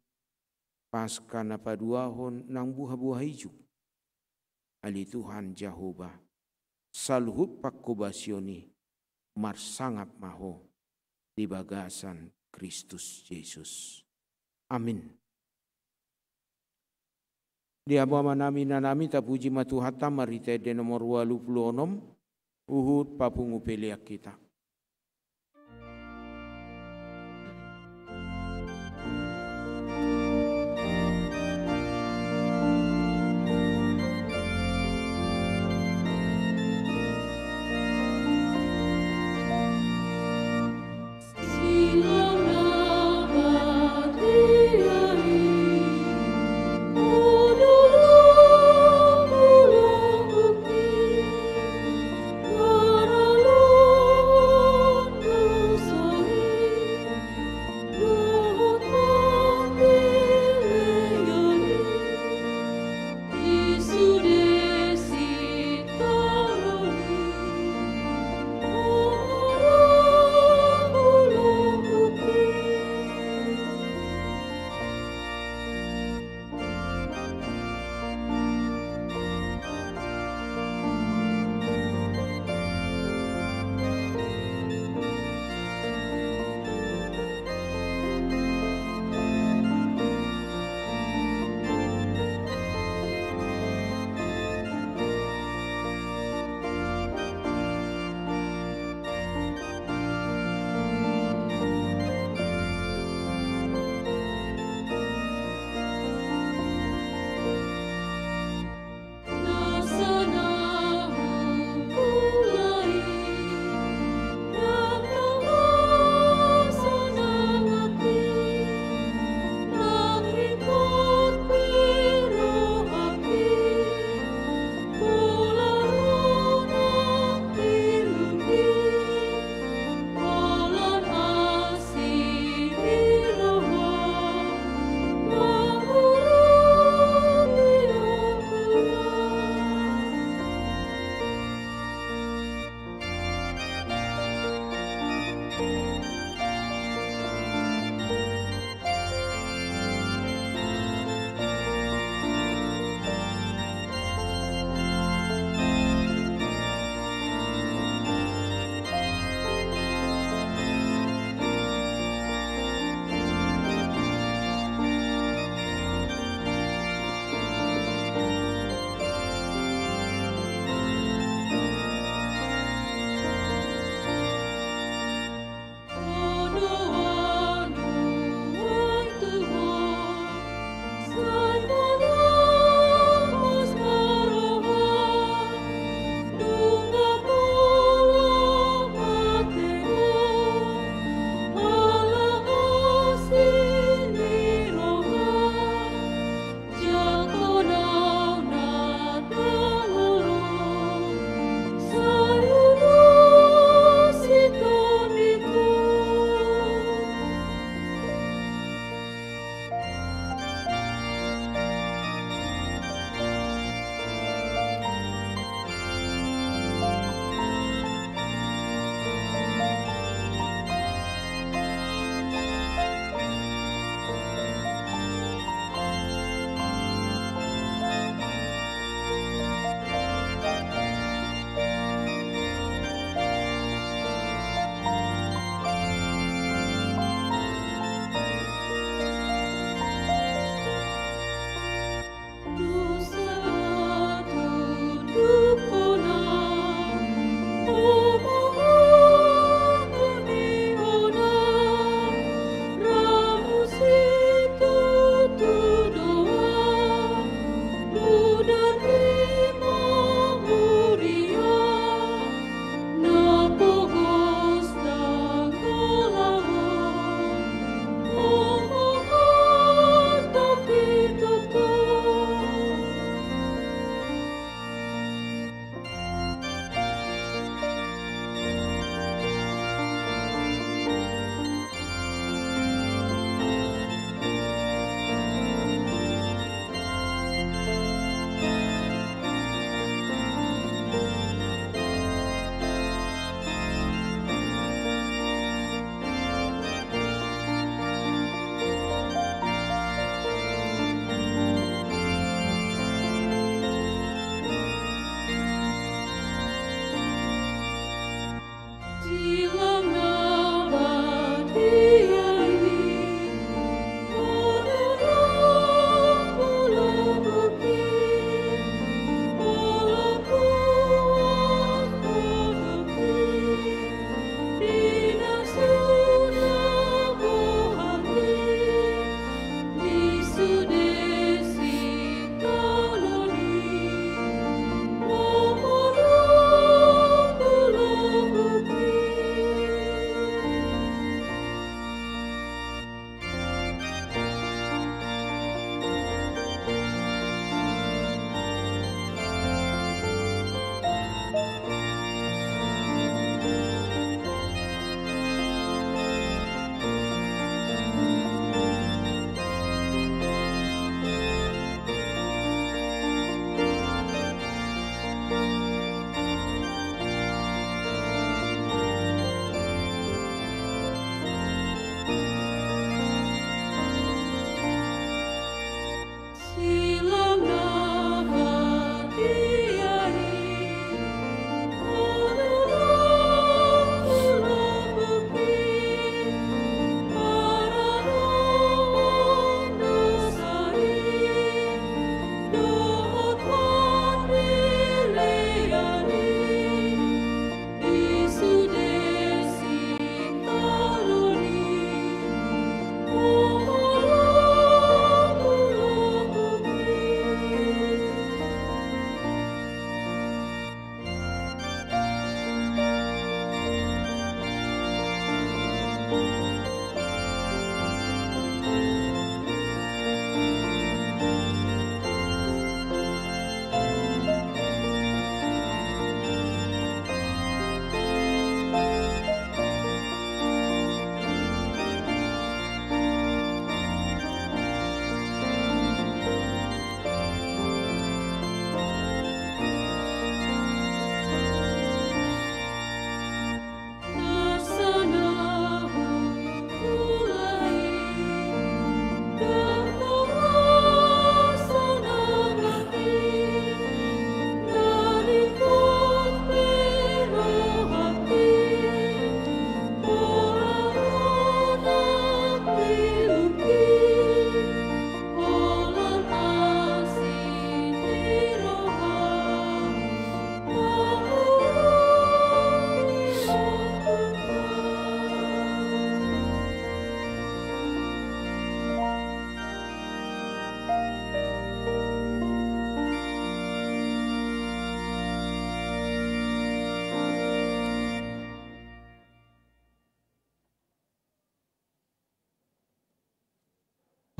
Paska na Paduahon, nang buha-buha hijuk. Ali Tuhan Jehovah, saluhut pakubasyoni, marsangap maho, di bagasan Kristus Yesus. Amin. Di abama nami na nami tapuji matuhata marite de nomor 86 uhud papungu peliak kita. Oh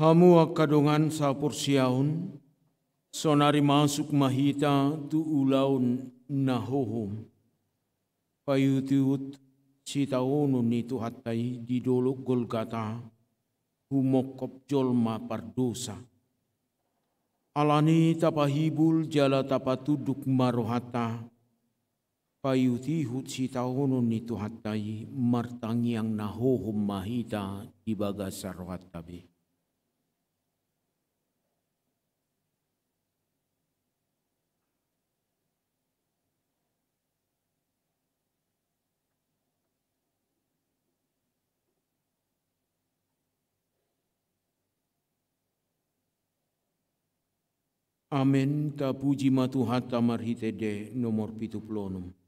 Hamu akadongan sa porsiaon, sonari masuk mahita tu ulaun nahohom. Payutiut si taonon ni Tuhatay di dolok Golgata, humokop jolma pardosa. Alani tapahibul jala tapatuduk marohata, payutihut si taonon ni Tuhatay martangiang nahohom mahita di bagas sarohatabi. Amen. Ta puji matuhata marhitede nomor 76.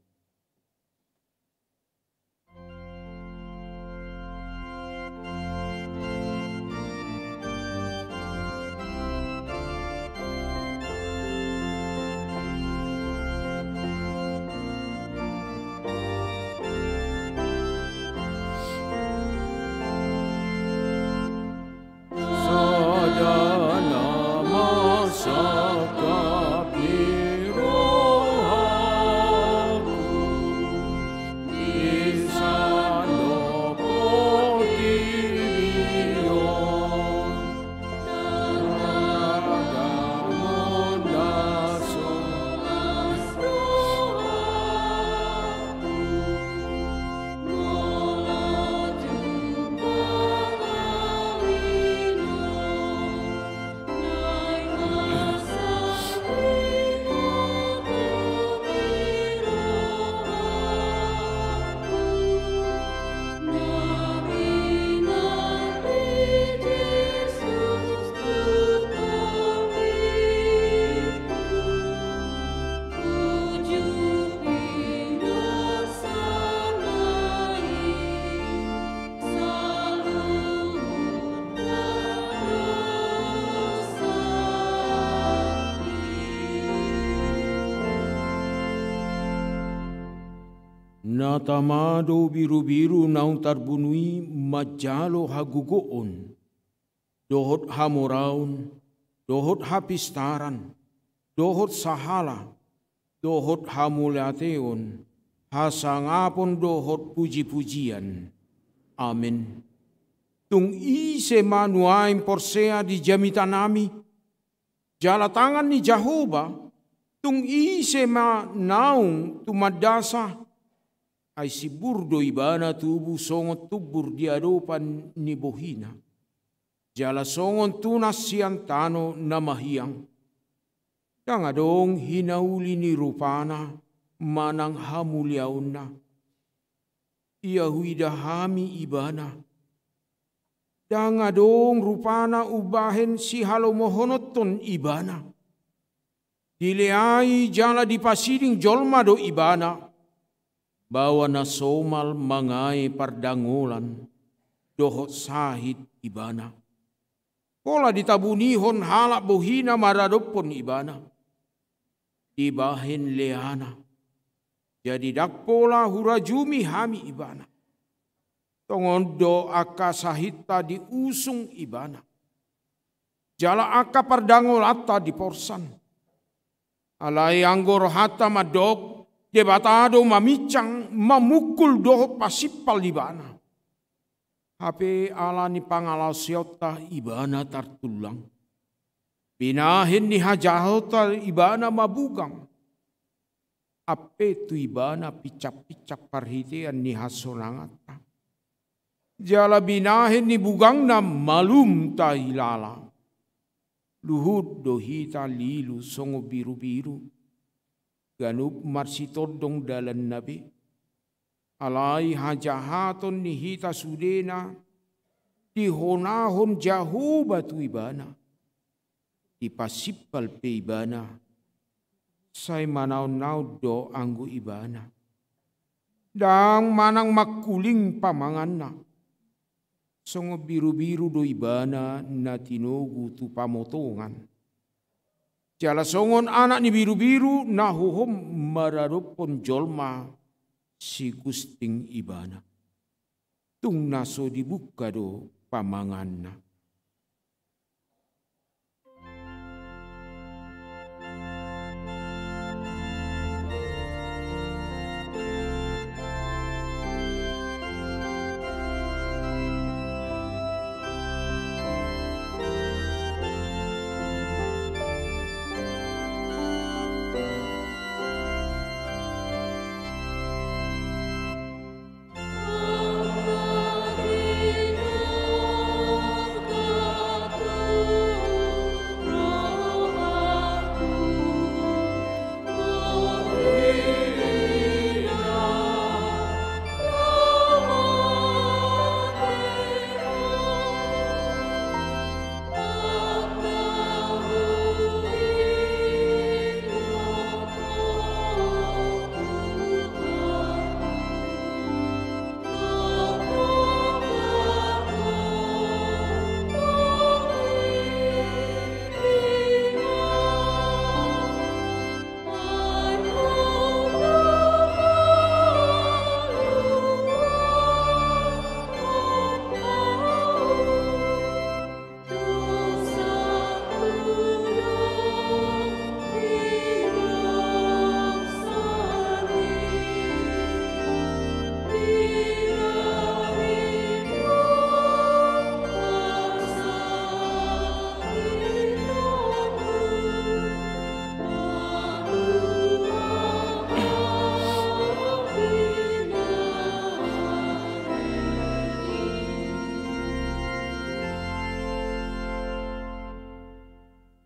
Natamado biru-biru naung tarbunui majalo hagugoon, dohot hamoraun, dohot hapistaran, dohot sahala, dohot hamuliateon, hasangapon dohot puji-pujian. Amin. Tung ise manuaim porsea di jamitanami, jala tangan ni Jehovah, tung ise ma naung tumadasa, ay si burdo ibana tubu songot tubur di adopan ni bohina. Jala songon tunas siantano na mahiyang. Dangadong hinauli ni rupana manang hamuliaon na. Iahuida hami ibana. Dangadong rupana ubahen si halomohonoton ibana. Dileai jala dipasiding jolma do ibana. Bawa na somal mangai pardangulan, dohot sahid ibana. Pola ditabunihon halak bohina maradopon ibana. Dibahin leana. Jadi dakpola hurajumi hami ibana. Tongon do aka sahita diusung ibana. Jala aka pardangol atta di porsan. Alai anggor hata madok. Debatado mamicang mamukul dohot pasipal ibana. Hape ala ni pangalaw siyota ibana tartulang. Binahin ni hajahota ibana mabugang. Ape tu ibana picap-picap parhitian ni hasonangata. Jala binahin ni bugang na malum ta hilala. Luhud dohita lilu songo biru-biru. Ganub marsitodong dalan nabi. Alai hajahaton ni hita sudena. Dihonahon jahu batu ibana. Dipasipal pe ibana. Say manaw-naw do anggo ibana. Dang manang makuling pamangan na. Songo biru-biru do ibana na tinogu tu pamotongan. Jala songon anak ni biru-biru nahuhom mararopon jolma si gusting ibana. Tung naso dibuka do pamangan na.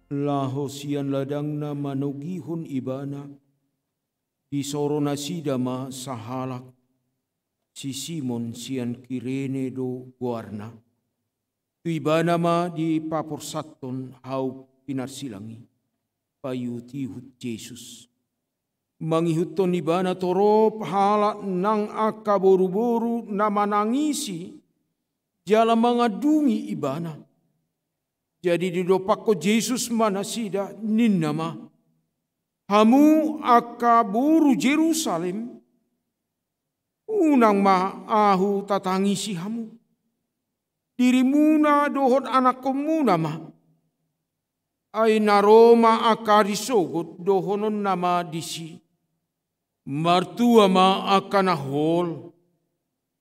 Laho sian ladangna manugihon ibana, di soro nasida ma sahalak, si Simon sian kirene do guarna. Tu ibana ma di papor saton hau pinarsilangi, payuti hut Yesus. Mangihuton ibana torop halak nang aka boru-boru na manangisi, jala mangadungi ibana. Jadi di dopako Yesus manasida ninnama. Hamu aka buru Jerusalem. Unang ma ahu tatangisi hamu. Dirimuna dohot anak komuna ma. Ay naroma aka risogot dohonon nama disi. Martua ma aka nahol.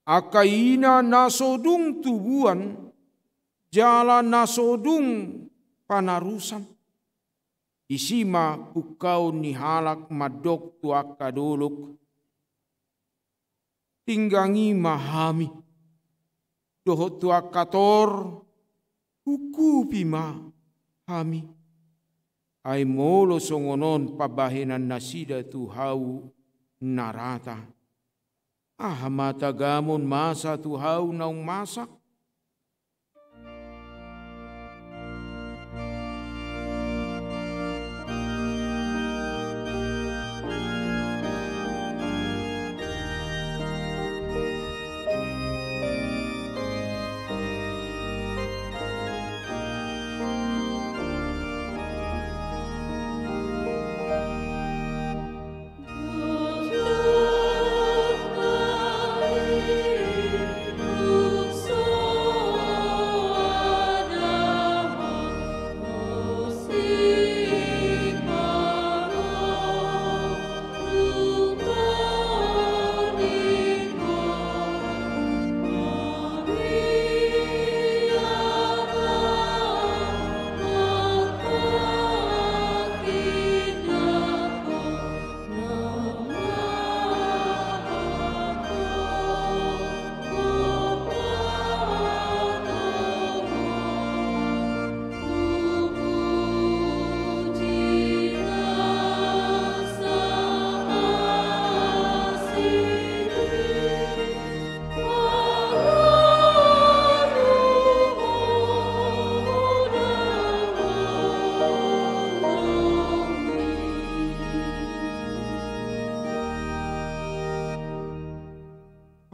Aka ina nasodung tubuan. Jala nasodung panarusan. Isima pukau ni halak madok tuak kadolok. Tinggangi mahami. Dohot tuak kator. Hukupi mahami. Ay molo songonon pabahenan nasida tu hau narata. Mata gamon masa tu hau naung masak.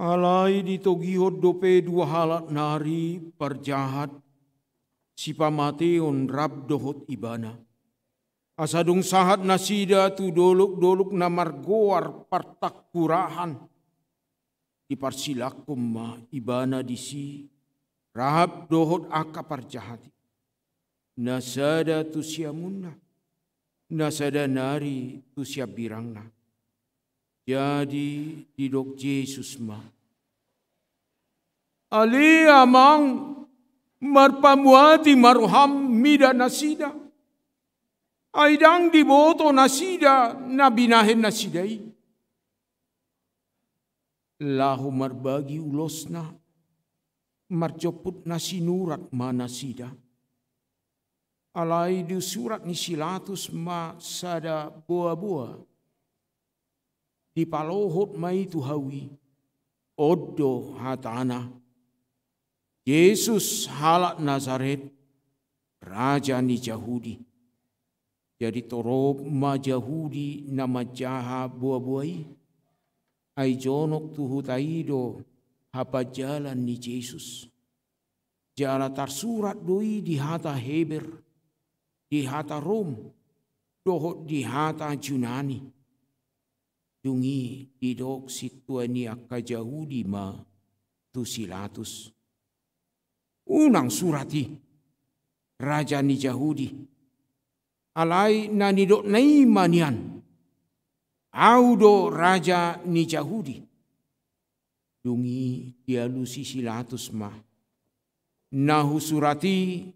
Alai ditogihot dope dua halat nari perjahat, si pamateon rab dohot ibana. Asadung sahat nasida tu doluk-doluk namargoar partak kurahan. Diparsilakum ma ibana disi, rahab dohot aka parjahati. Nasada tu siamunna, nasada nari tu siabirangna. Jadi didok Yesus ma. Ali amang marpamuati maruham mida nasida. Aidang diboto nasida nabinahin nasidai. Lahu marbagi ulosna marjoput nasinurat manasida. Alai di surat ni silatus ma sada boa-boa. Di palohot mai tu hawi, odo hatana. Yesus halak Nazaret, raja ni Yahudi. Jadi torob ma Yahudi nama jaha buah-buai. Ai jonok tuhu taido hapa jalan ni Yesus. Jala tarsurat doi di hata Heber, di hata Rom, dohot di hata Yunani. Dungi didok situani akka Yahudi ma tu silatus. Unang surati raja ni Yahudi. Alai na nidok naimanian. Audo raja ni Yahudi. Dungi dialusi silatus ma. Nahu surati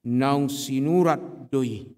naung sinurat doi.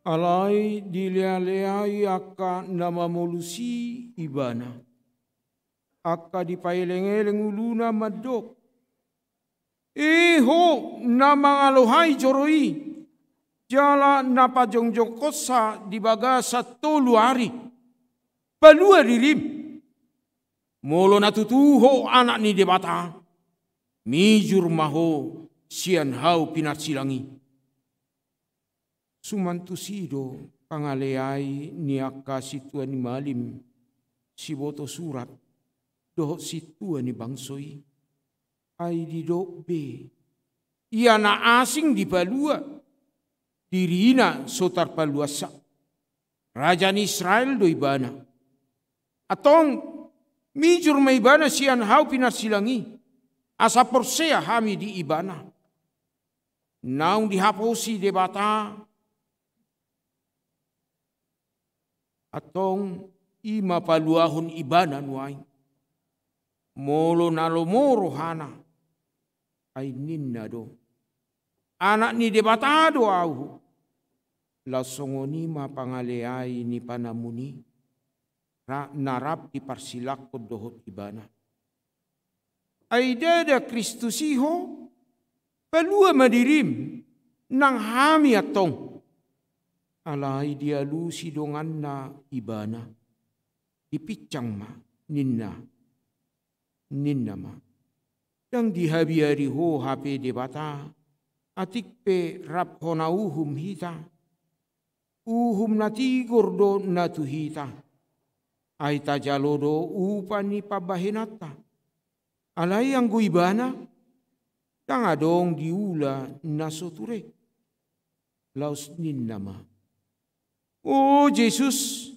Alai dilea-leai aka nama molusi ibana. Aka dipaeleng-eleng uluna madok. Iho nama ngalohai joroi. Jala napa jongjong kosa di bagasa 3 hari. Palua dirim. Molo natutuho anak ni debata. Mijur maho sian hau pinarsilangi. Sumantusido pangaleai niaka situa ni malim. Siboto surat. Doh situa ni bangsoi. Ai di dok be. Ia na asing di palua. Dirina sotar paluasa. Raja Israel do ibana. Atong mijur maibana sian hau pinarsilangi. Asa porsea hami di ibana. Naung dihaposi debata. Atong ima paluahun ibana nuai. Molo nalomoro hana. Ai ninna do. Anak ni debata do au. Lasongoni ma pangaleai ni panamuni. Narap di parsilakod dohot ibana. Aidada Kristusiho. Palua madirim. Nang hami atong. Alai dialu sidongan na ibana. Dipicang ma. Ninna ma. Yang dihabiari ho hape debata. Atik pe rap hona uhum hita. Uhum natigor do natuhita. Aita jalodo upani pabahinata. Alai yang guibana. Yang adong diula nasoture. Laus ninna ma. Oh Jesus.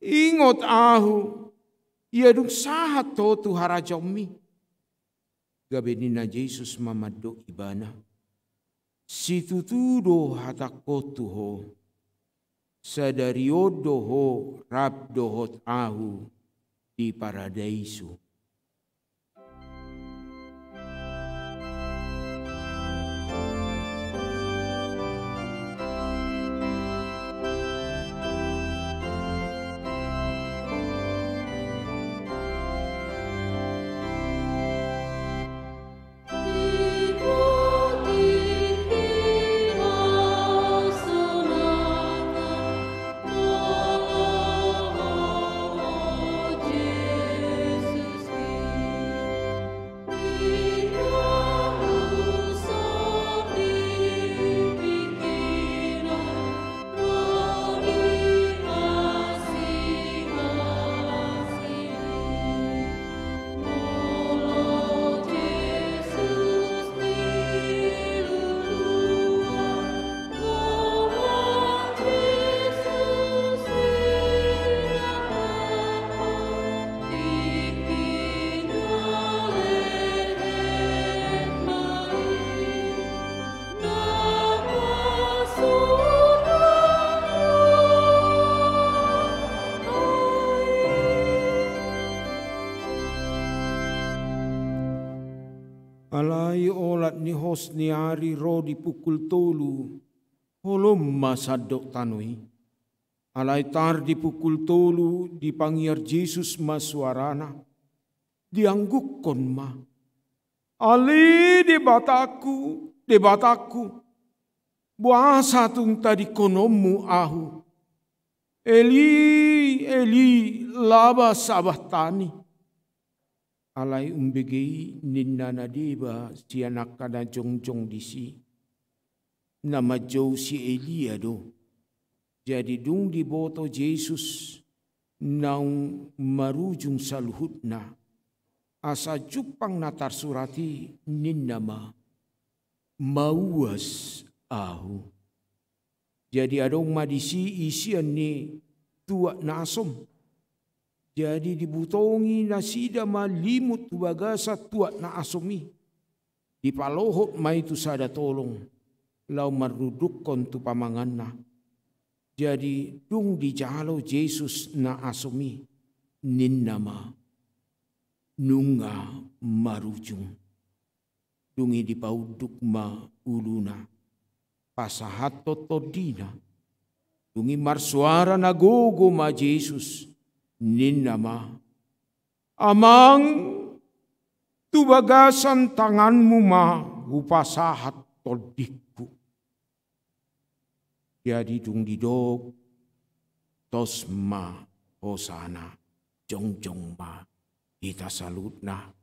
Ingot ahu. Ia dung sahat to tu harajomi. Gabe nina Jesus mamado ibana. Situtudo hatakotu ho. Sadariodo ho rabdohot ahu di paradaisu. Alai olat ni hos ni ari ro di pukul 3. Holom masadok tanui. Alai tar di pukul 3 dipanggir Jesus masuarana. Dianggukon ma. Ali debataku. Buasa tung tadi konomu ahu. Eli laba sabahtani. Alai umbegei ninna nadeba si anak kana jongjong disi. Nama jauh si Elia do. Jadi dung diboto Jesus naung marujung saluhutna. Asa jupang natar surati ninna ma. Mauas ahu. Jadi adong madisi isian ni tua nasom. Jadi dibutongi nasida malimut bagasa tuat na asomi. Dipalohot mai tu sada tolong. Lau marudukon tu pamanganna. Jadi dung dijalo Jesus na asomi. Ninnama. Nunga marujung. Dungi dipauduk ma uluna. Pasahat totodina. Dungi marsuara nagogo ma Jesus ninama. Amang tubagasan tanganmu ma upasahat todikku. Jadi dung didog tos ma hosana jongjong ma kita salutna.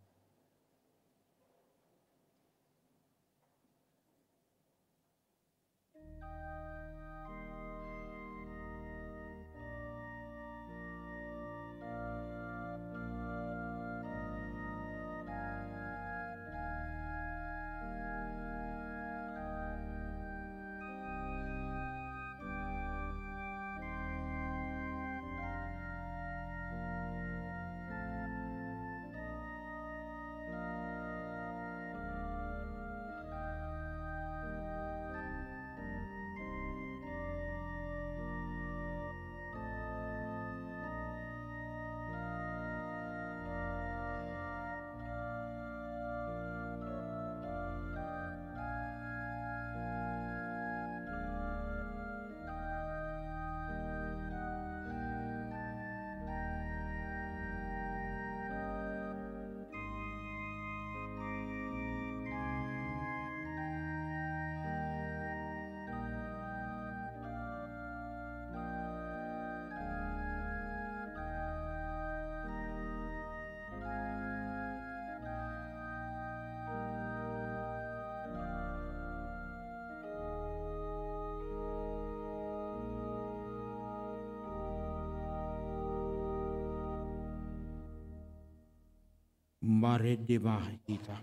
Mare demah kita.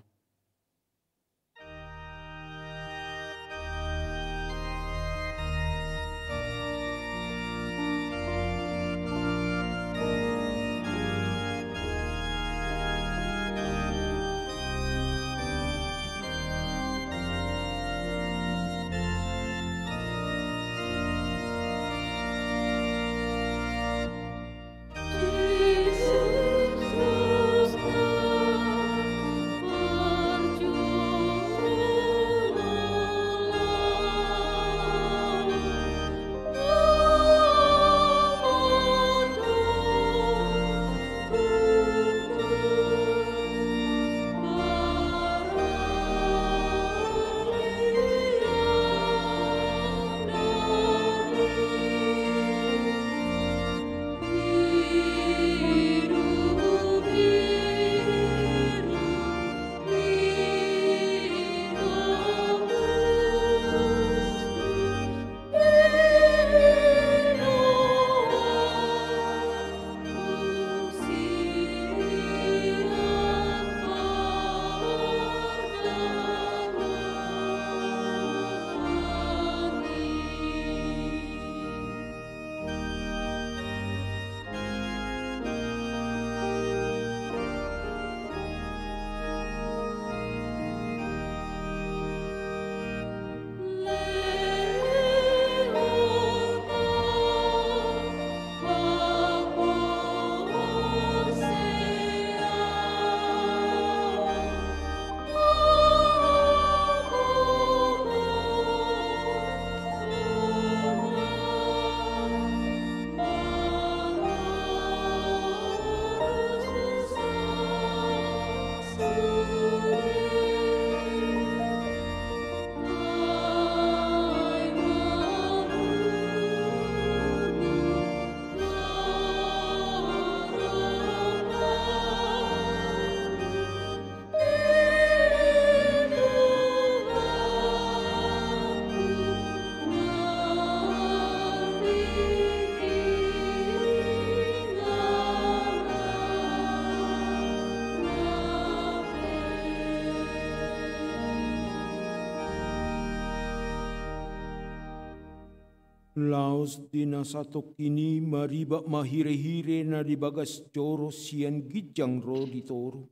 Laos dina satok kini mariba mahire-hire na di bagas coro sian gijang ro di toru.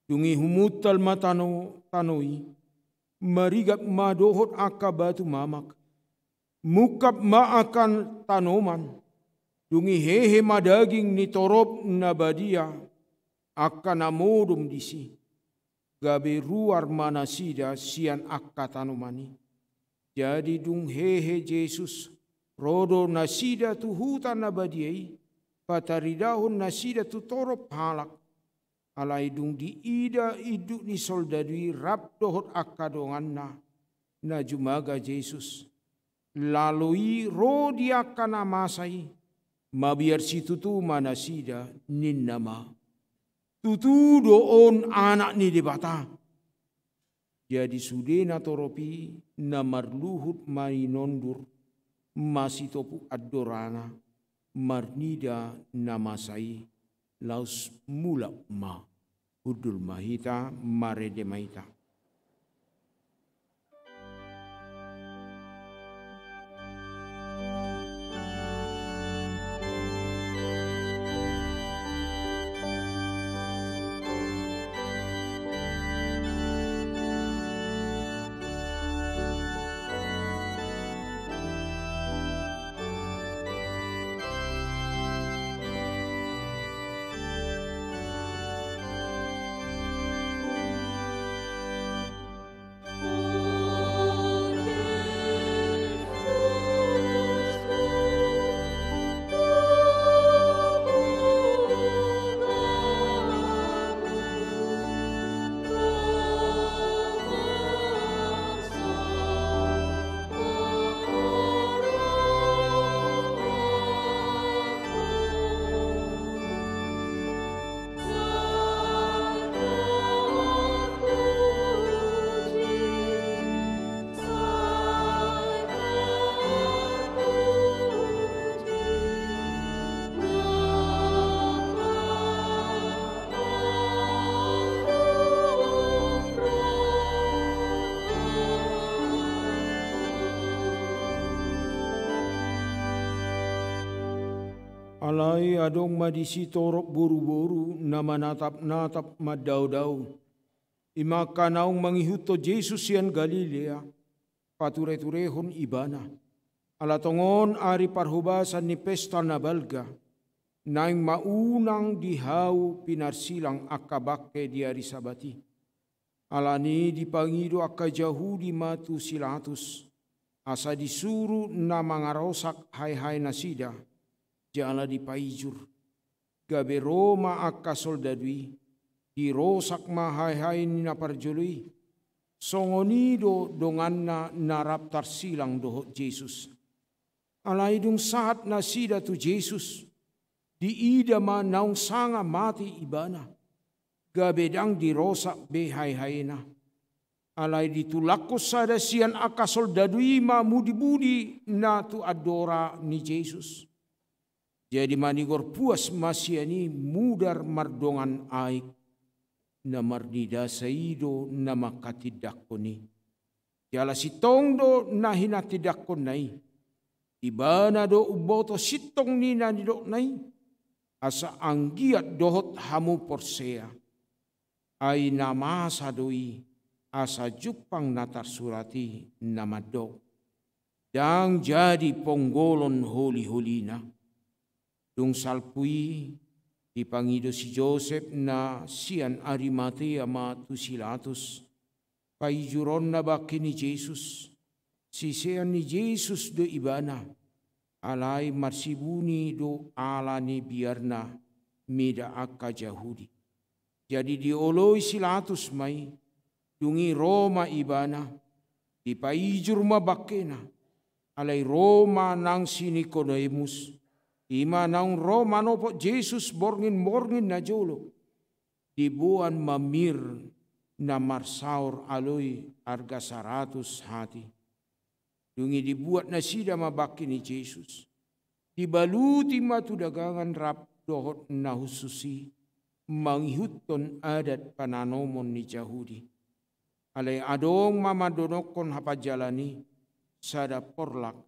Dungi humutal matano tanoi, marigap madohot aka batu mamak. Mukap ma akan tanoman, dungi hehe madaging ni torop na badia, akan amodum disi. Gabe ruar manasida sian akka tanomani. Jadi dung hehe Jesus rodo nasida tu hutan nabadiai, pataridahun nasida tu torop halak, alaidung di ida iduk ni soldadui rap dohot akadonganna, na jumaga Jesus. Lalui rodi akan amasai, mabiar situ tu manasida ninnama. Tutu doon anak ni debata. Jadi sudena toropi namarluhut mainondur masih topu adorana marnida namasai laus mulak ma hudul mahita marede mahita. Alai adong madisi torok buru-buru nama natap-natap madau-dau. Imaka naung mangihuto Jesus yan Galilea, pature-turehon ibana. Alatongon ari parhubasan ni pesta na balga, naing maunang dihau pinarsilang akabake di ari sabati. Alani dipangido akajahudi matu silatus, asa disuru na mangarosak hai-hai nasida, jala dipaijur. Gabe Roma akka soldadui, dirosak mahai-hai ni naparjului. Songonido donganna narap tarsilang dohot Jesus. Alaidung saat nasida tu Jesus, diida ma naung sanga mati ibana. Gabe dang dirosak behai-haina. Alai ditulakos sada sian akka soldadui ma mudi-budi na tu adora ni Jesus. Jadi manigor puas masyani mudar mardongan aik na marnida saido na makatidakoni. Jala sitong do na hinatidakon nai. Ibana do uboto sitong ni nanidok nai. Asa anggiat dohot hamu porsea. Ay namasa doi asa jupang natar surati namadok. Dang jadi ponggolon holi-holina. Dung salpui dipangido si Joseph na sian Arimatea matu silatus. Paijuron na baki ni Jesus. Sisean ni Jesus do ibana. Alai marsibuni do ala ni biarna mida akka Jahudi. Jadi dioloi silatus mai. Dungi Roma ibana. Dipaijur mabakena. Alai Roma nang sinikonoemus. Ima naung Roma nopo Jesus borngin na jolo. Dibuan mamir na marsaur aloi arga 100 hati. Dungi dibuat na sida mabaki ni Jesus. Dibaluti matu dagangan rap dohot na hususi. Manghihuton adat pananomon ni Yahudi. Alay adong mamadonokon hapajalani sada porlak.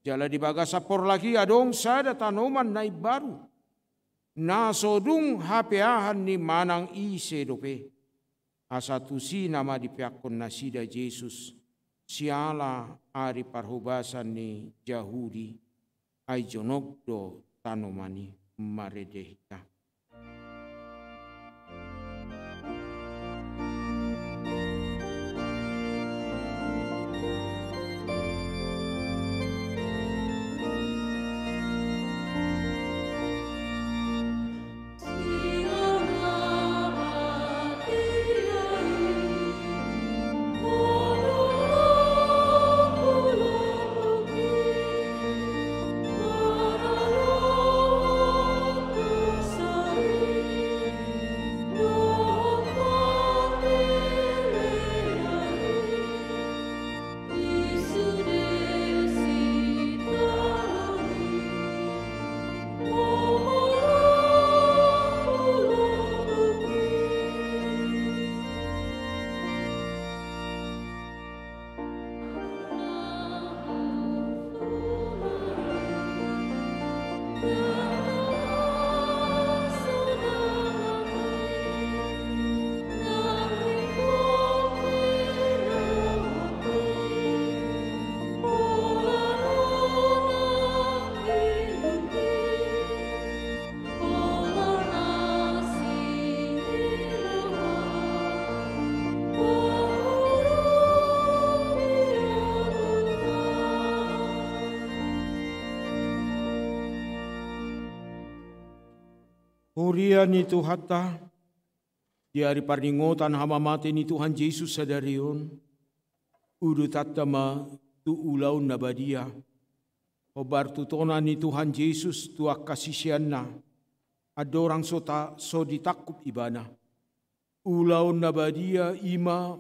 Jala di bagasa porlaki adong sada tanoman na baru. Nasodung hapeahan ni manang ise dope. Asatusi nama dipiakon nasida Jesus. Siala ari parhubasan ni Yahudi. Ay jonokdo tanomani maredehita. Hurian itu hatta, di hari paringotan hama mati ni Tuhan Yesus sadarion, udu tatama tu ulaun nabadia, obar tutona ni Tuhan Yesus tua kasisianna, adorang sota so ditakup ibana, ulaun nabadia ima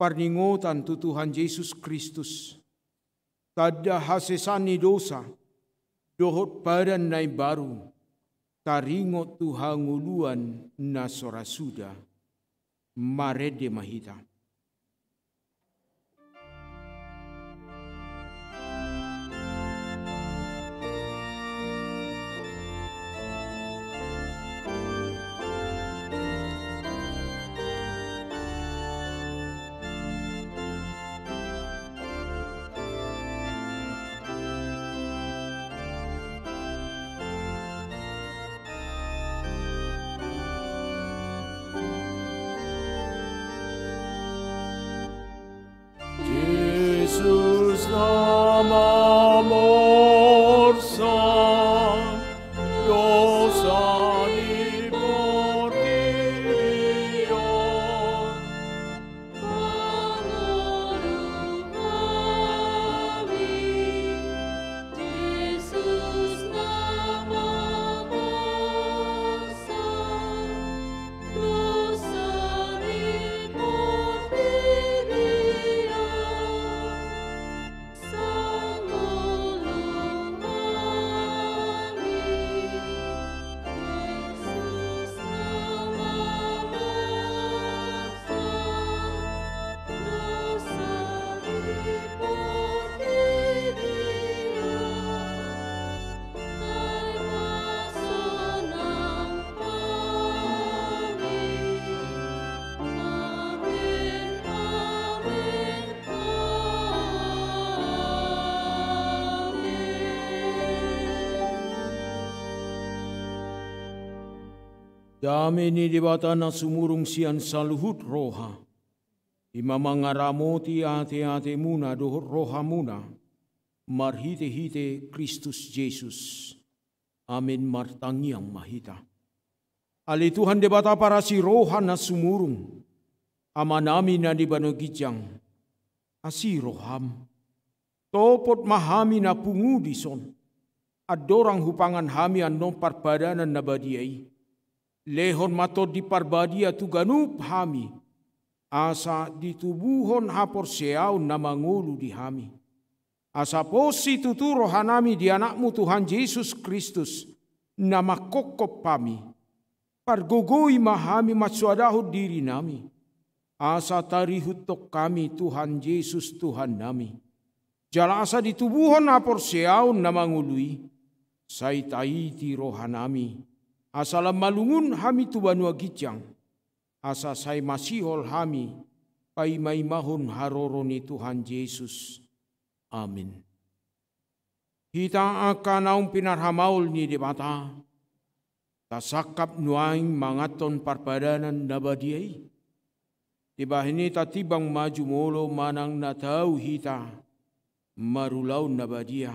paringotan tu Tuhan Yesus Kristus, tada hasesani dosa, dohot badan nai baru, taringot Tuhan nguluan na sorasuda, marede mahita. Yesus nama morsan, dosa ni portirion. Panguluh kami, Yesus nama morsan, dosa ni portirion. Dami ni dibata na sumurung sian saluhut roha. Imamangaramoti ate-ate muna dohot roha muna. Marhite-hite Kristus Yesus. Amin martangiang mahita. Ali Tuhan dibata para si roha na sumurung. Amanami na dibanogijang. Asi roham. Topot mahami na pungudison. Adorang hupangan hami anong parpadanan na badiay. Lehon matod di parbadia tu ganup hami, asa ditubuhon hapor seaun na mangulu di hami. Asa posi tuturo hanami di anakmu Tuhan Yesus Kristus, na makokop pami, pargugui mahami matsuadahod diri nami. Asa tarihutok kami Tuhan Yesus Tuhan nami. Jala asa ditubuhon hapor seaun na mangului, say taiti rohanami. Asalam malungun hami tu banua gijang, asa say masihol hami, pay may mahon haroro ni Tuhan Yesus. Amin. Kita akan pinarhamaul ni dibata, tasakap nuaing mangaton parpadanan nabadiay. Tibahini tatibang maju molo manang natau hita, marulaw nabadia.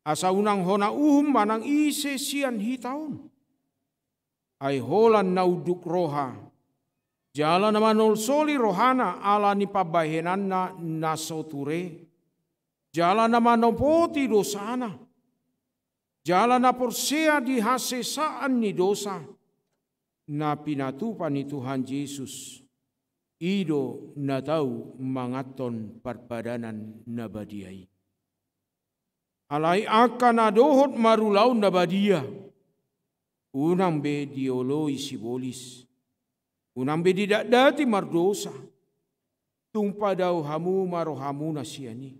Asa unang hona manang ise sian hitaon. Ay holan nauduk roha. Jala naman soli rohana ala ni pabahenan na nasoture. Jala naman poti dosana. Jala na porsea di hasesaan ni dosa. Na pinatupan ni Tuhan Yesus. Ido na tau mangaton parpadanan na badiay. Alay akan adohot marulaw na badia. Unang be dioloi sibolis. Unang be didakdati mardosa. Tumpa daw hamu marohamu na siyani.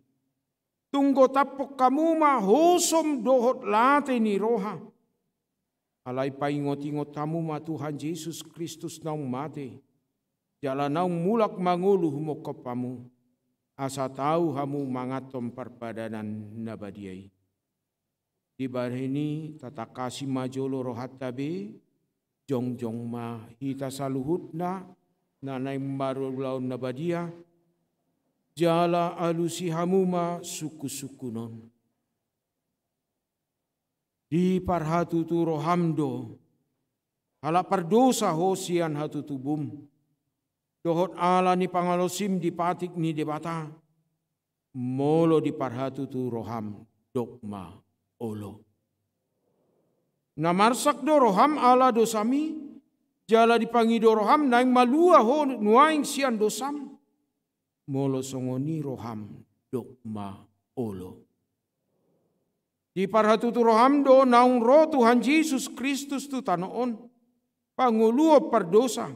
Tunggo tapok kamu mahosom dohot late ni roha. Alay paingot-ingot kamu ma Tuhan Yesus Kristus naung mate. Jala naung mulak mangulu humokop kamu. Asa tahu hamu mangatom parpadanan nabadiay. Di barhini tatakasi majolo rohat tabe, jongjong ma hita saluhut na nanay marulaw na badia, jala alusi hamuma suku-sukunon. Di parhatu tu rohamdo, Halak perdosa hosian hatu tubum. Dohot ala ni pangalosim di patik ni debata. Molo di parhatu tu roham dogma olo. Namarsak do roham ala dosami. Jala dipangi do roham naing malua ho nuaing sian dosam. Molo songoni roham dogma olo. Di parhatu tu roham do naung roh Tuhan Yesus Kristus tu tanoon. Panguluo perdosa.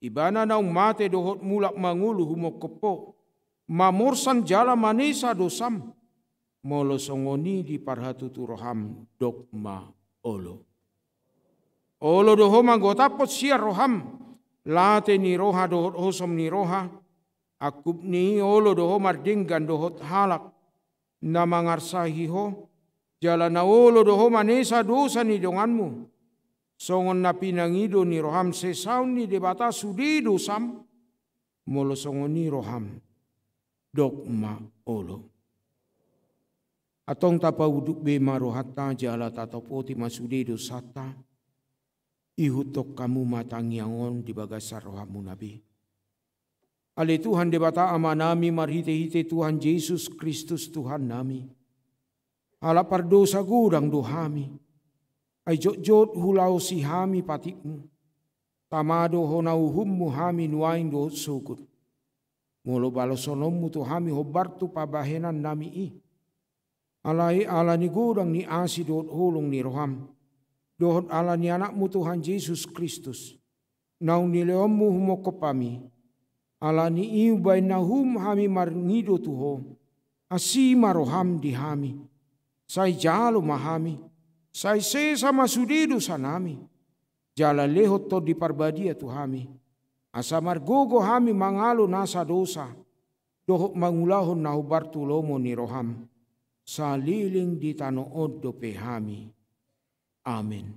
Ibana naung mate dohot mulak mangulu humok kepo. Mamorsan jala manesa dosam. Molo songoni di parhatu tu roham dogma olo. Olo doho manggotapot siar roham. Late ni roha dohot hosom ni roha. Akup ni olo doho mardinggan dohot halak. Na mangarsahi ho. Jala na olo doho manesa dosa ni donganmu. Songon na pinangido ni roham sesaun ni debata sudi dosam. Molo songon ni roham dogma olo. Atong tapa uduk be marohata jala tatopoti masudi dosata. Ihutok kamu matangi angon di bagasar rohamu nabi. Ale Tuhan debata amanami marhite-hite Tuhan Yesus Kristus Tuhan nami. Ala pardosa gudang dohami. Ay jot hulau si hami patikmu. Tamado honau hummu hami nuain do sukut. Ngolo balosonommu tu hami hobartu pabahenan nami i. Alai ala ni gudang ni asi dot hulung ni roham. Dohot ala ni anakmu Tuhan Yesus Kristus. Nau ni leommu humokopami. Ala ni iu bay nahum hami marngido tuho. Asima roham di hami. Say jalo mahami. Say sama sudidu sanami. Jala lehot to di parbadia tu hami. Asamar gogo hami mangalo nasa dosa. Dohok mangulahon na hubartu lomo ni roham. Saliling di tanood do pehami. Amin.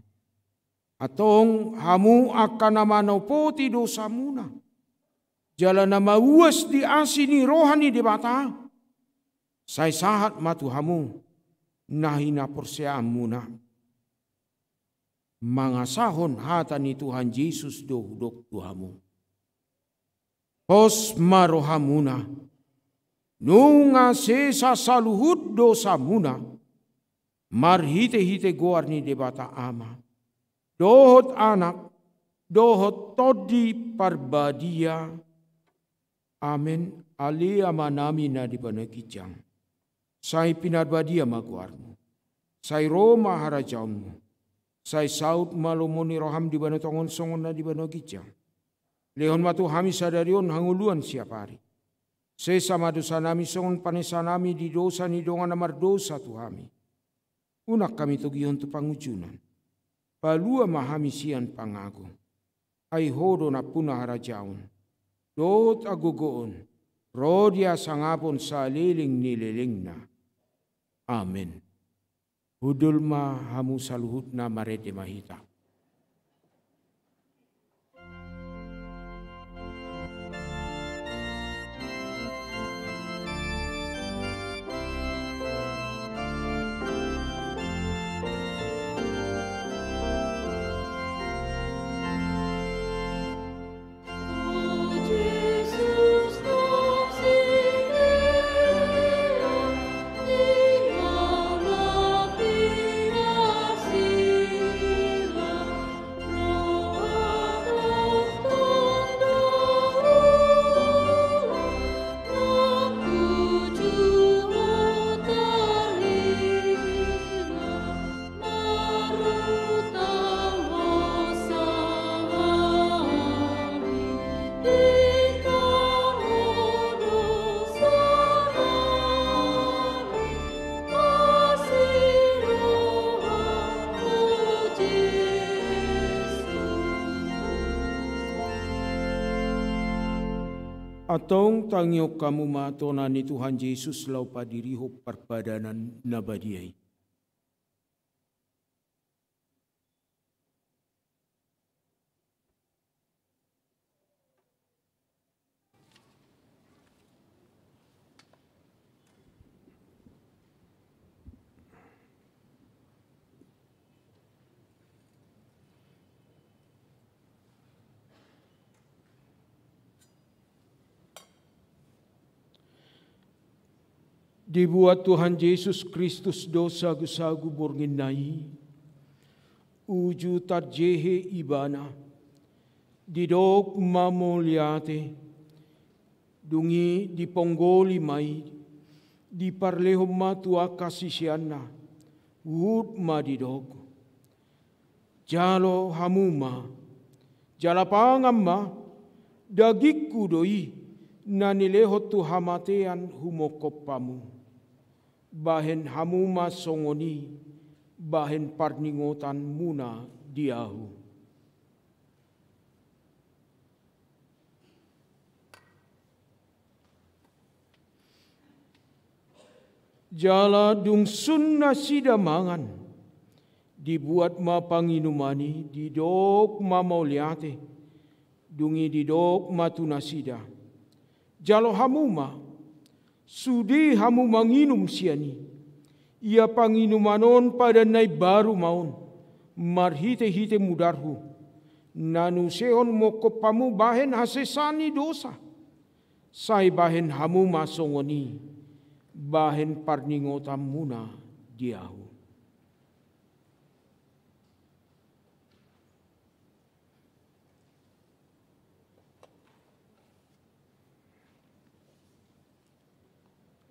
Atong hamu akan namanaw poti dosa muna. Jala na mauwas di asini rohani di bata. Say sahat matu hamu. Nahina porseam muna. Mangasahon hata ni Tuhan Yesus dohdok tuhamu. Hos marohamuna. Nunga sesa saluhut dosa muna. Marhite-hite goar ni debata ama. Dohot anak. Dohot todi parbadia. Amen. Alia manami na di panakijang. Say pinarbadia maguarmu. Say Roma harajaunmu. Say saut malumoni roham di bano tongon songon na di bano gijang. Lehon matu hami sadarion hanguluan siapari. Sesa madosa nami songon panesa nami di dosa ni dongan amar dosa tu hami. Unak kami tugihon tu pangujunan. Palua mahami sian pangago. Ay hodo na puna harajaun. Dot agugoon. Rodia sangapon sa liling nililing na. Amen. Hudulma hamu saluhut na marete mahita. Atong tangyok kamu matona ni Tuhan Yesus lau padiriho perpadanan nabadiay. Dibuat Tuhan Yesus Kristus dosa gusagu bornginai, uju tarjehe ibana, didok mamoliate, dungi diponggoli mai, di parleho matua kasisiana, wud ma didok. Jalo hamuma, jalapangamma, dagiku doi, nanileho tu hamatean humokopamu. Bahen hamuma songoni, bahen parningotan muna diahu. Jala dung sunna sida mangan, dibuat ma panginumani, didok ma mauliate, dungi didok ma tunasida. Jalo hamuma, sudi hamu manginum siani, ia panginumanon pada nai baru maun, marhite-hite mudarhu, nanu seon mokopamu bahen hasesani dosa, sai bahen hamu masongoni, bahen parningotam muna diahu.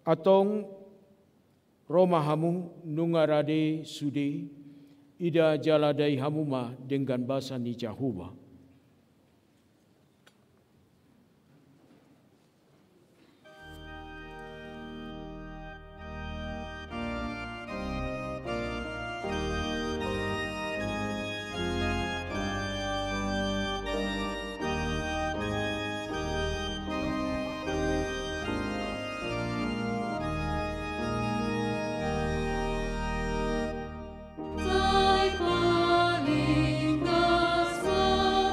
Atong Roma hamu nungarade sude ida jaladai hamuma dengan bahasa ni Jahuba. Thy paling kasih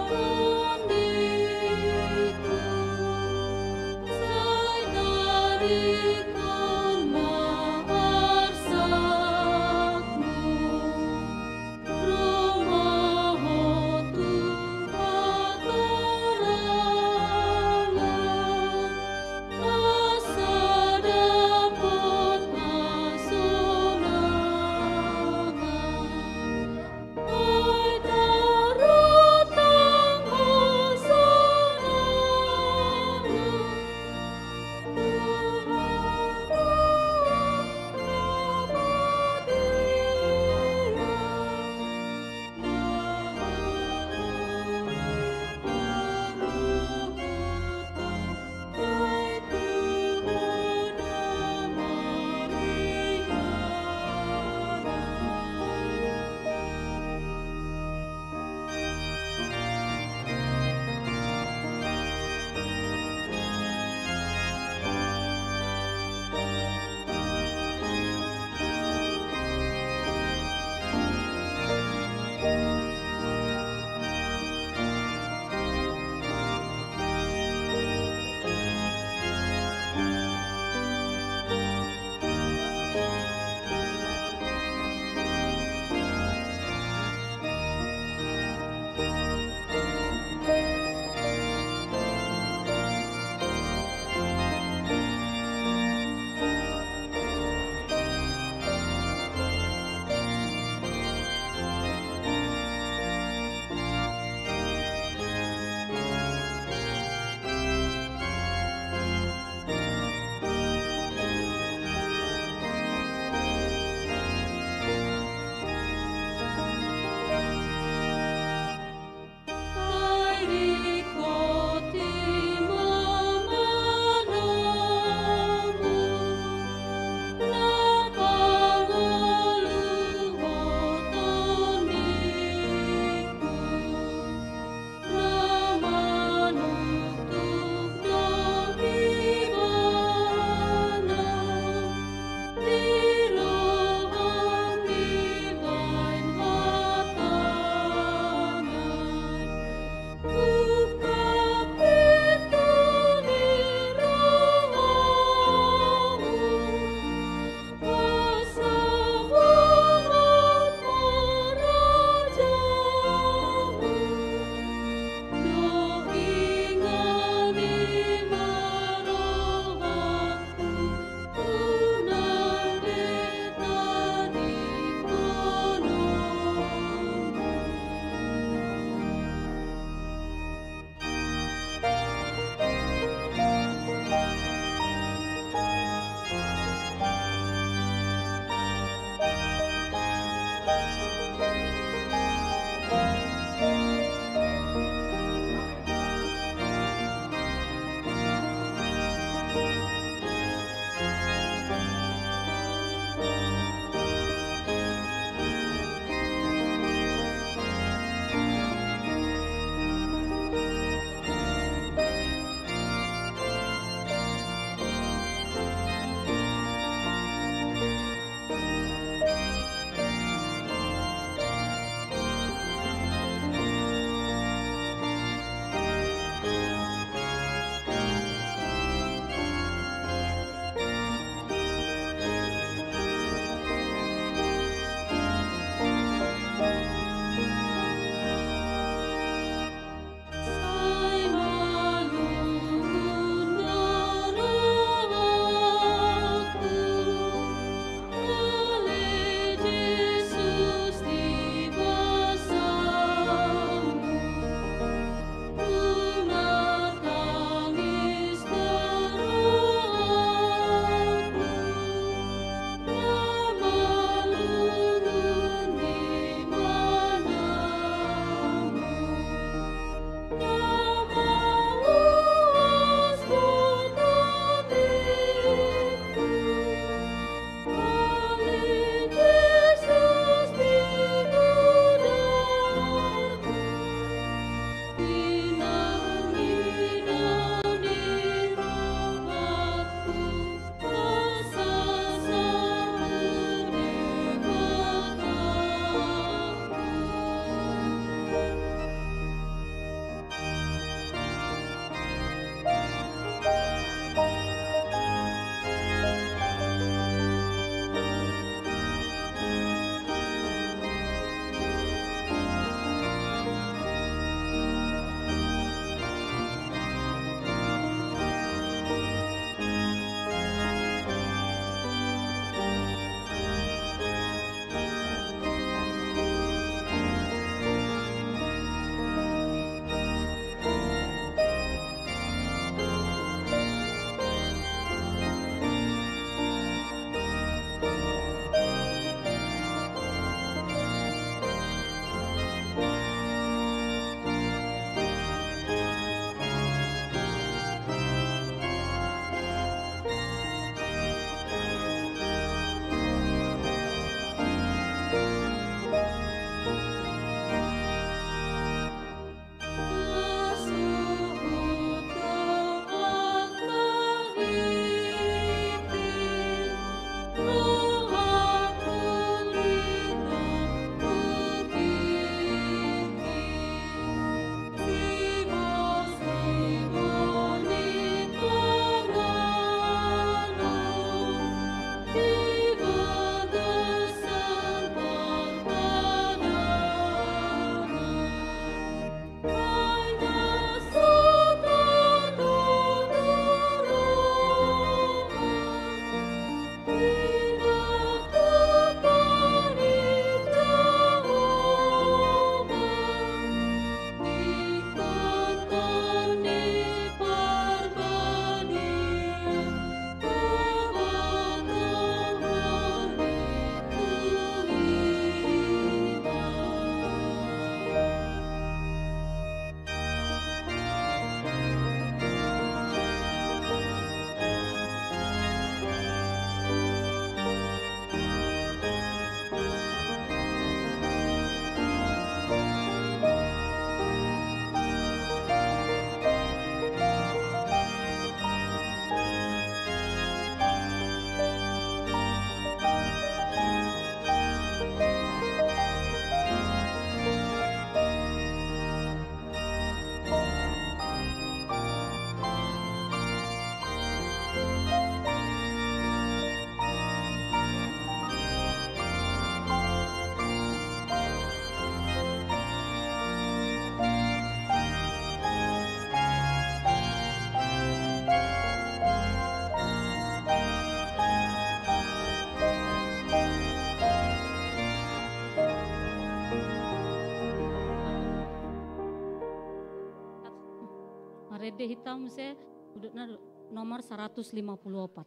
rede hitam saya udah nomor 154. Oh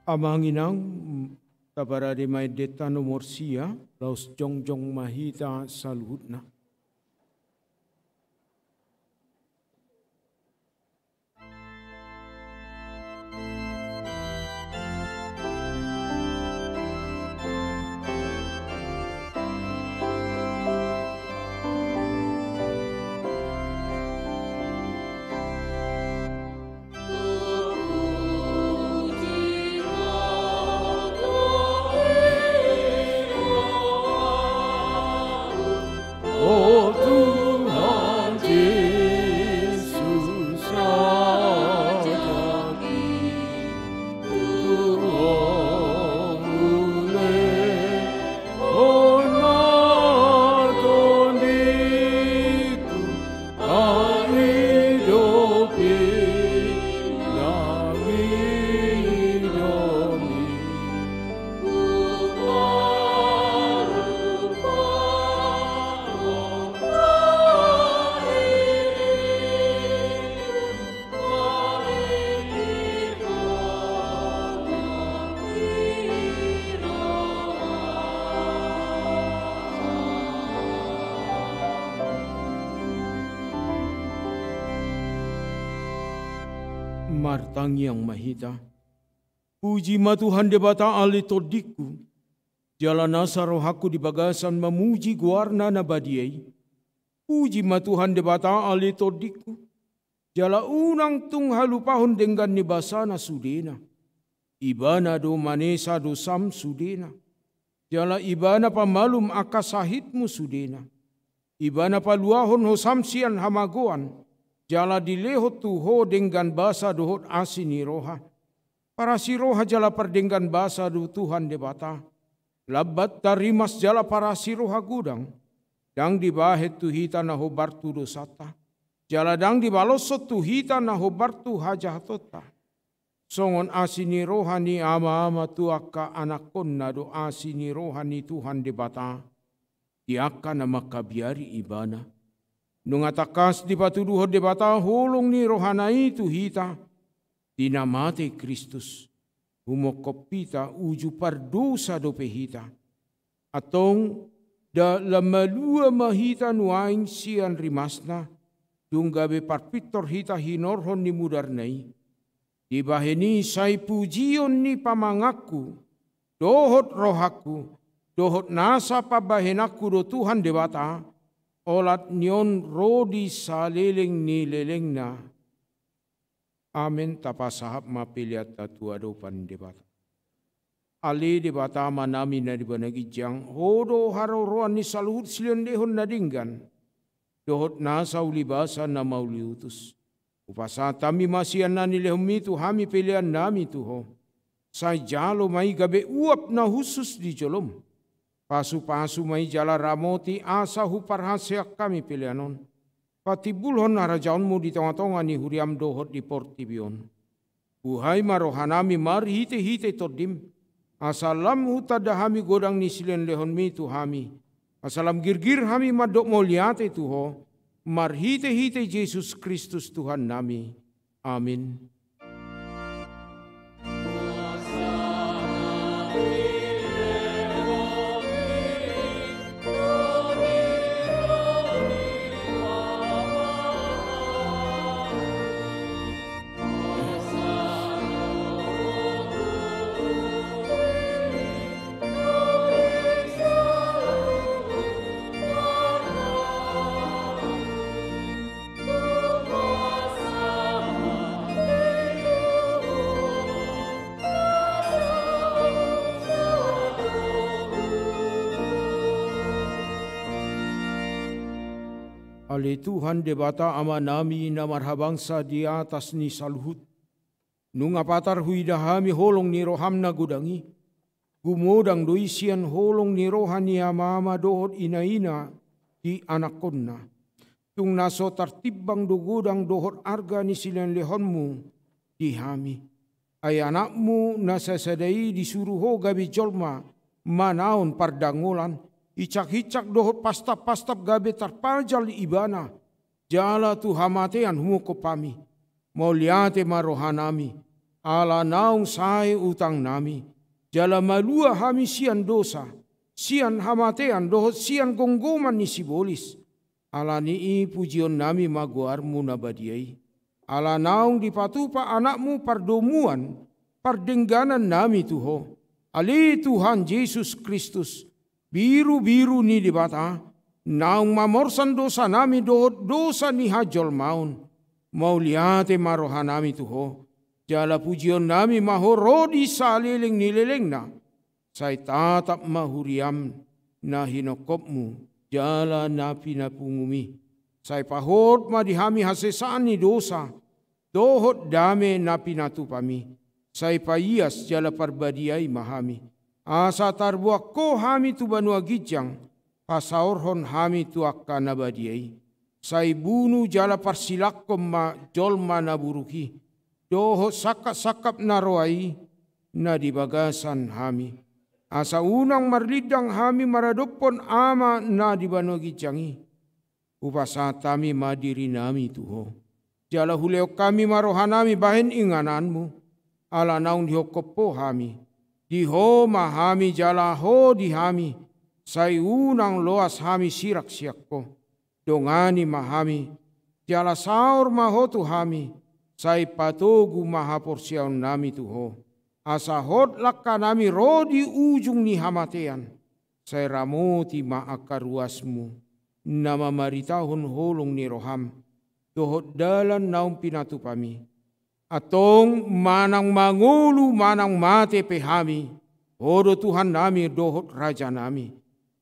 Amanginang tabarade may deta nomor sia, laus jongjong mahita saluhutna. Martang yang mahita, puji ma Tuhan debata ali todiku, jalan asa rohaku di bagasan memuji guarna nabadiai. Puji ma Tuhan debata ali todiku, jala unang tung halupahon dengan nibasana sudena. Ibana do manesa do sam sudena, jala ibana pamalum akasahitmu sudena. Ibana paluahon ho samsian hamagoan, jala dilehot tuho dengan basa dohot asini roha. Para si roha jala perdenggan basa do Tuhan debata. Labat tarimas jala para si roha gudang. Dang dibahet tuhita na hobartu dosata. Jala dang dibalosot tuhita na hobartu hajatota. Songon asini roha ni ama-ama tuaka anakon na do asini roha ni Tuhan debata. Diaka na makabiari ibana. Nung atakas di patuduho debata holong ni rohanai tu hita. Dinamate Kristus. Humokopita uju pardosa do pehita. Atong da lamalua mahita nuaing sian rimasna. Dunggabe parpitor hita hinorhon ni mudarnai. Dibaheni say pujion ni pamangaku. Dohot rohaku. Dohot nasa pabahenaku do Tuhan debata. Olat nyon rodi saleleng ni leleng na. Amen tapasahap mapiliat tatua dopan debata. Ali debata manami na dibanagi jang. Hodo haro roan ni saluhut silion dehon na dinggan. Dohot nasa ulibasa na mauliutus. Upasa tami masian na nilehumitu hami pilihan nami tuho. Say jalo may gabe uap na husus di jolom. Pasu-pasu may jala ramoti asa huparhasyak kami pilihanon. Patibulhon narajaonmu di tengah-tengah ni huriam dohot di portibion. Buhay marohanami marhite-hite todim. Asalam hutadahami godang ni silen lehon mi tu hami. Asalam girgir hami madok moliate tuho. Marhite-hite Yesus Kristus Tuhan nami. Amin. Ale Tuhan debata ama nami na marhabangsa di atas ni saluhut. Nung apatar huidahami holong ni roham na gudangi. Gumodang doisian holong ni rohan ni ama-ama dohot ina-ina di anakon na. Tung naso tartibang dugudang dohot arga ni silan lehonmu di hami. Ay anakmu nasasadai disuruho gabi jolma manaon pardangulan. Icak-icak dohot pastap-pastap gabe tarpajal ibana. Jala tu hamatean humukopami. Mauliate marohanami. ala naung sai utang nami, jala malua hami sian dosa, sian hamatean dohot sian gonggoman ni sibolis, ala ni pujion nami maguarmu nabadiai, ala naung dipatupa anakmu pardomuan, pardengganan nami Tuho, ali Tuhan Yesus Kristus, biru-biru ni dibata, naung mamorsan dosa nami dohot dosa ni hajol maun, mauliate maroha nami Tuho, jala pujion nami mahorodi saliling nileleng na, say tatap mahuriam na hinokopmu, jala napi na pungumi, say pahot madihami hasesaan ni dosa, dohot dame napi natupami, say payas jala parbadiai mahami, asa tarbuak ko hami tu banua gijang, pasaorhon hami tu akka nabadiai, say bunu jala parsilakkom ma jolma naburuki, dohot sakap-sakap naroai na dibagasan hami, asa unang marlidang hami maradopon ama na dibano gijangi, upasatami madiri nami Tuho, jala huleo kami marohanami bahen ingananmu, ala naung dihokopo hami, diho mahami jala ho dihami, say unang loas hami sirak siakko, dongani mahami, jala saur mahotu hami, say patogu mahaporsiaon nami Tuho, asa hot lakka nami rodi ujung ni hamatean, say ramoti maakaruasmu, nama maritahon holong ni roham, dohot dalan naung pinatupami, atong manang mangulu manang mate pehami, hodo Tuhan nami dohot raja nami,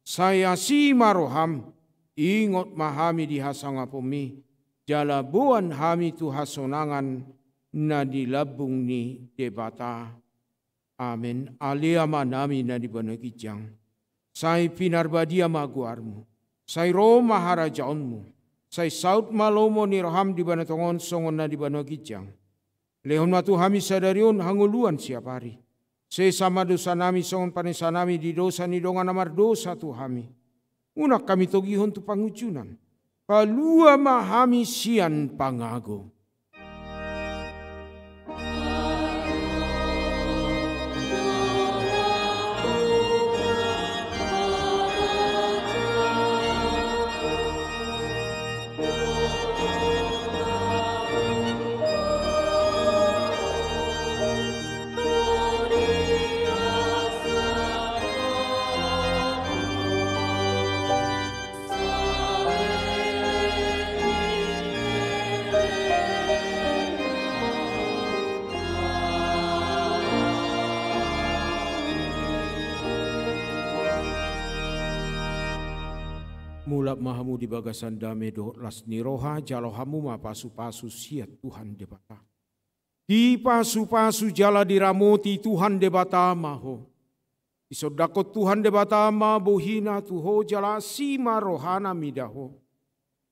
saya si maroham, ingot mahami dihasangapumi, jala buan hami tu hasonangan na dilabung ni debata. Amin. Aliama nami na dibanagijang. Say pinarbadia maguarmu. Say Roma harajaonmu. Say saut malomo ni roham dibanatongon songon na dibanagijang. Lehon matu hami sadarion hanguluan siap hari. Say sama dosa nami songon panesa nami di dosa ni dongan amar dosa tu hami. Unak kami togihon tu pangucunan. Palua mahami sian pangago. Mulak mahamu di bagasan dame do las niroha jalo hamu ma pasu-pasu siat Tuhan debata. Di pasu-pasu jala diramoti Tuhan debata maho. Isodakot Tuhan debata ma bohina tuho jala sima rohana midaho.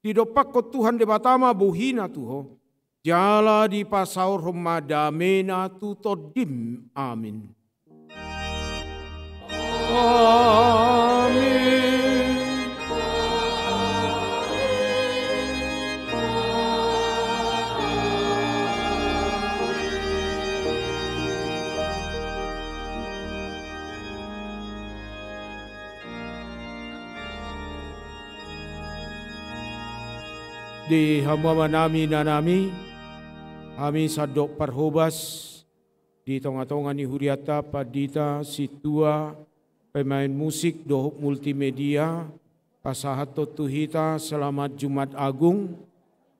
Didopakot Tuhan debata ma bohina tuho. Jala di pasaur romadamena tutodim. Amin. Amin. Di hamba nami na nami, kami sadok parhobas, di tonga-tonga ni Huriata, Padita, Situa, pemain musik, dohok multimedia, pasahat tuhita, selamat Jumat Agung,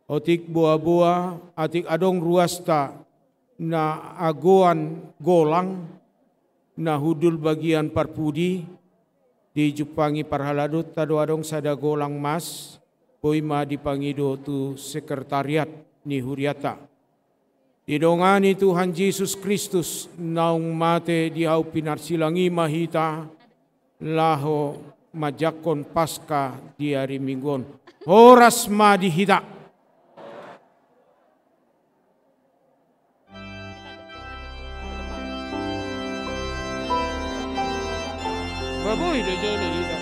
otik boa-boa, atik adong ruasta, na agoan golang, na hudul bagian parpudi, di Jupangi parhaladut, tado adong sada golang mas, poima dipangido tu sekretariat ni Huriata. Didongani Tuhan Yesus Kristus naung mate diau pinarsilangi mahita laho majakon pasca di hari minggon. Horas ma dihita. Baboy do jole hita.